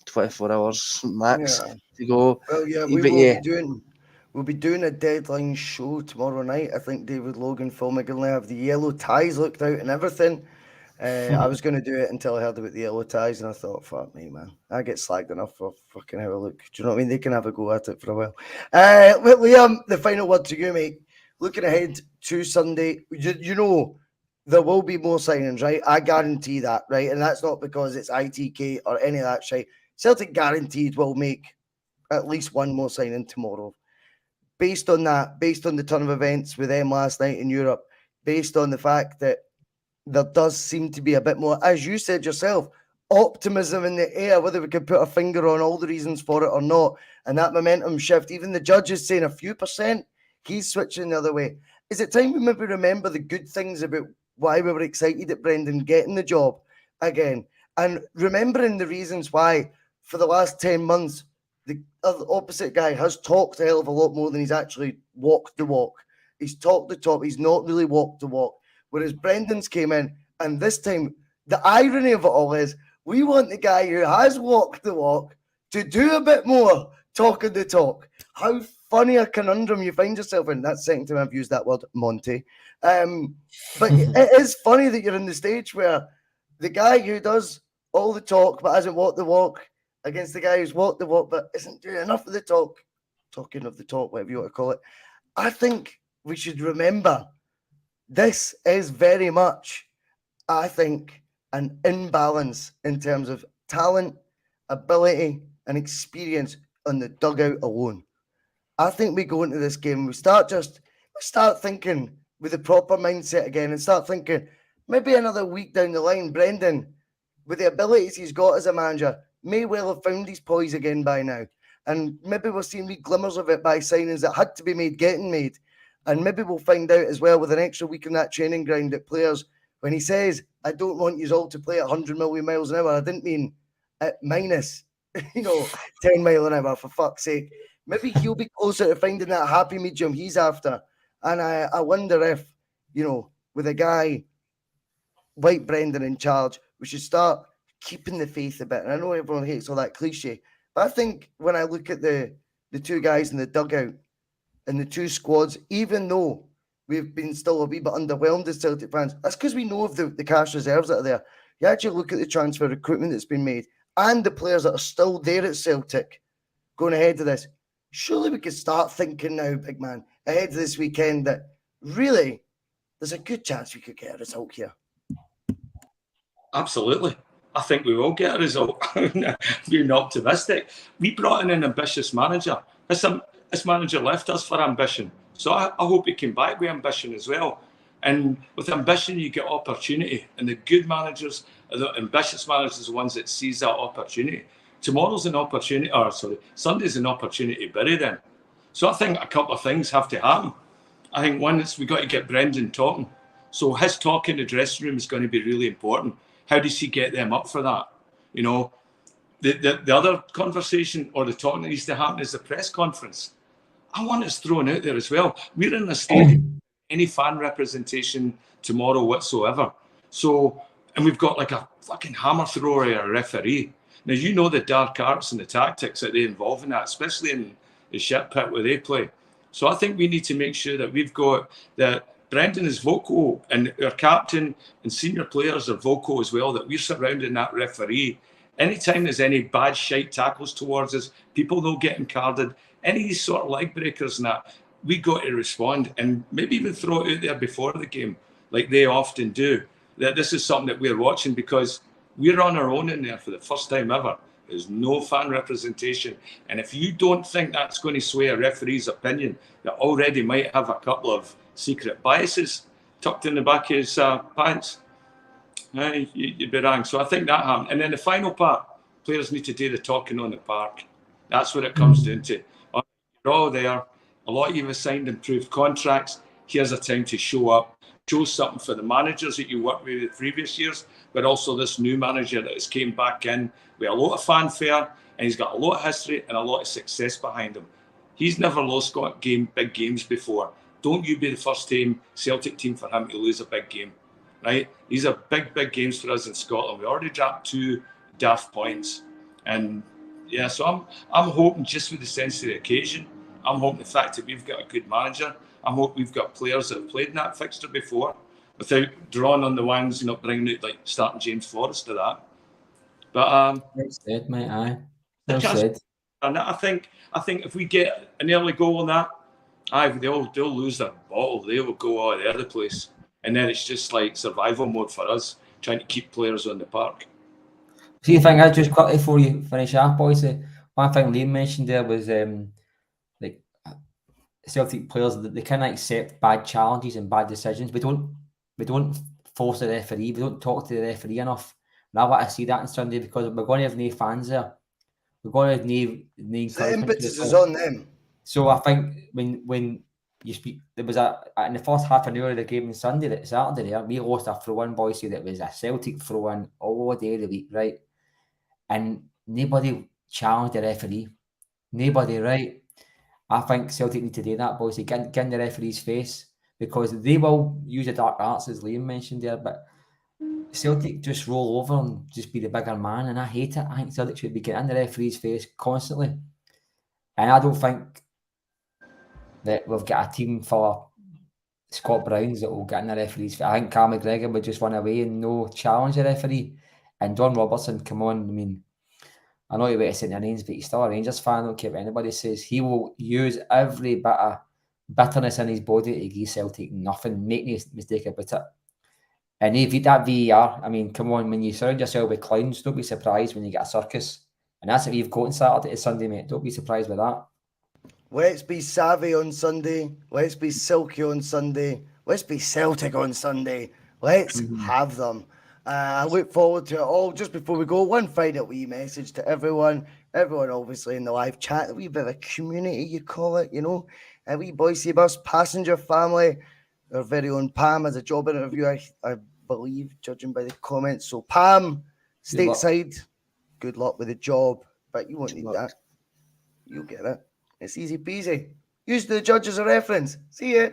24 hours max to go. Well, yeah, we'll be doing a deadline show tomorrow night. I think David Logan, Phil McGinley have the yellow ties looked out and everything. I was going to do it until I heard about the yellow ties, and I thought, fuck me, man. I get slagged enough for fucking how I look. Do you know what I mean? They can have a go at it for a while. Liam, the final word to you, mate. Looking ahead to Sunday, there will be more signings, right? I guarantee that, right? And that's not because it's ITK or any of that shit. Celtic guaranteed will make at least one more signing tomorrow. Based on that, based on the turn of events with them last night in Europe, based on the fact that there does seem to be a bit more, as you said yourself, optimism in the air, whether we can put a finger on all the reasons for it or not, and that momentum shift, even the judge is saying a few percent, he's switching the other way. Is it time we maybe remember the good things about why we were excited at Brendan getting the job again, and remembering the reasons why for the last 10 months the opposite guy has talked a hell of a lot more than he's actually walked the walk. He's talked the talk, he's not really walked the walk. Whereas Brendan's came in, and this time, the irony of it all is we want the guy who has walked the walk to do a bit more talking the talk. How funny a conundrum you find yourself in. That's the second time I've used that word, Monty. But it is funny that you're in the stage where the guy who does all the talk but hasn't walked the walk against the guy who's walked the walk but isn't doing enough of the talk, talking of the talk, whatever you want to call it. I think we should remember this is very much, I think, an imbalance in terms of talent, ability, and experience on the dugout alone. I think we go into this game, we start thinking with the proper mindset again and start thinking maybe another week down the line, Brendan, with the abilities he's got as a manager, may well have found his poise again by now. And maybe we're seeing wee glimmers of it by signings that had to be made, getting made. And maybe we'll find out as well with an extra week on that training ground that players, when he says, I don't want you all to play at 100 million miles an hour, I didn't mean at minus, 10 mile an hour, for fuck's sake. Maybe he'll be closer to finding that happy medium he's after. And I wonder if, with a guy like Brendan in charge, we should start keeping the faith a bit. And I know everyone hates all that cliche, but I think when I look at the two guys in the dugout, and the two squads, even though we've been still a wee bit underwhelmed as Celtic fans, that's because we know of the cash reserves that are there. You actually look at the transfer recruitment that's been made and the players that are still there at Celtic going ahead of this. Surely we could start thinking now, big man, ahead of this weekend that really there's a good chance we could get a result here. Absolutely. I think we will get a result. Being optimistic. We brought in an ambitious manager. This manager left us for ambition. So I hope he came back with ambition as well. And with ambition, you get opportunity. And the good managers, the ambitious managers, are the ones that seize that opportunity. Sunday's an opportunity to bury them. So I think a couple of things have to happen. I think one is we've got to get Brendan talking. So his talk in the dressing room is going to be really important. How does he get them up for that? The other conversation or the talk that needs to happen is the press conference. I want us thrown out there as well. We're in a stadium, any fan representation tomorrow whatsoever. So, and we've got like a fucking hammer thrower or a referee. Now, the dark arts and the tactics that they involve in that, especially in the shit pit where they play. So I think we need to make sure that we've got that Brendan is vocal and our captain and senior players are vocal as well, that we're surrounding that referee. Anytime there's any bad shite tackles towards us, people not getting carded, any sort of leg breakers and that, we got to respond and maybe even throw it out there before the game, like they often do. That this is something that we're watching because we're on our own in there for the first time ever. There's no fan representation. And if you don't think that's going to sway a referee's opinion that already might have a couple of secret biases tucked in the back of his pants, you'd be wrong. So I think that happened. And then the final part, players need to do the talking on the park. That's what it comes down to. You're all there. A lot of you have signed improved contracts. Here's a time to show up. Show something for the managers that you worked with the previous years, but also this new manager that has came back in with a lot of fanfare, and he's got a lot of history and a lot of success behind him. He's never lost big games before. Don't you be the first Celtic team for him to lose a big game, right? These are big games for us in Scotland. We already dropped 2 daft points, and yeah, so I'm hoping just with the sense of the occasion. I'm hoping the fact that we've got a good manager. I'm hoping we've got players that have played in that fixture before, without drawing on the ones, bringing out like starting James Forrest to that. But well said, mate. Aye, well said. And I think if we get an early goal on that, they'll lose their bottle. They will go all the other place. and then it's just like survival mode for us, trying to keep players on the park. See, the thing is, just quickly before you finish off, boys, one thing Liam mentioned there was like Celtic players, they kind of accept bad challenges and bad decisions. We don't force the referee. We don't talk to the referee enough. And I want to see that on Sunday because we're going to have no fans there. We're going to have no So the encouragement to impetus the is goal. on them. So I think when you speak, there was in the first half an hour of the game on Saturday there, we lost a throw-in, boys, that was a Celtic throw-in all day of the week, right? And nobody challenged the referee. Nobody, right? I think Celtic need to do that, boys. Get in the referee's face because they will use the dark arts, as Liam mentioned there, but Celtic just roll over and just be the bigger man, and I hate it. I think Celtic should be getting in the referee's face constantly. And I don't think that we've got a team for Scott Browns that will get in the referee's face. I think Carl McGregor would just run away and no challenge the referee. And Don Robertson, come on, I mean, I know you wait to say their names, but he's still a Rangers fan. I don't care what anybody says. He will use every bit of bitterness in his body to give Celtic nothing. Make no mistake about it. And if that VAR, I mean, come on, when you surround yourself with clowns, don't be surprised when you get a circus. And that's what you've got on Saturday to Sunday, mate. Don't be surprised with that. Let's be savvy on Sunday. Let's be silky on Sunday. Let's be Celtic on Sunday. Let's have them. I look forward to it all. Just before we go, one final wee message to everyone. Everyone, obviously, in the live chat. A wee bit of a community, you call it, you know. A wee Boise Bus passenger family. Our very own Pam has a job interview, I believe, judging by the comments. So, Pam, stateside, good luck with the job. But you won't need that. You'll get it. It's easy peasy. Use the judge as a reference. See ya.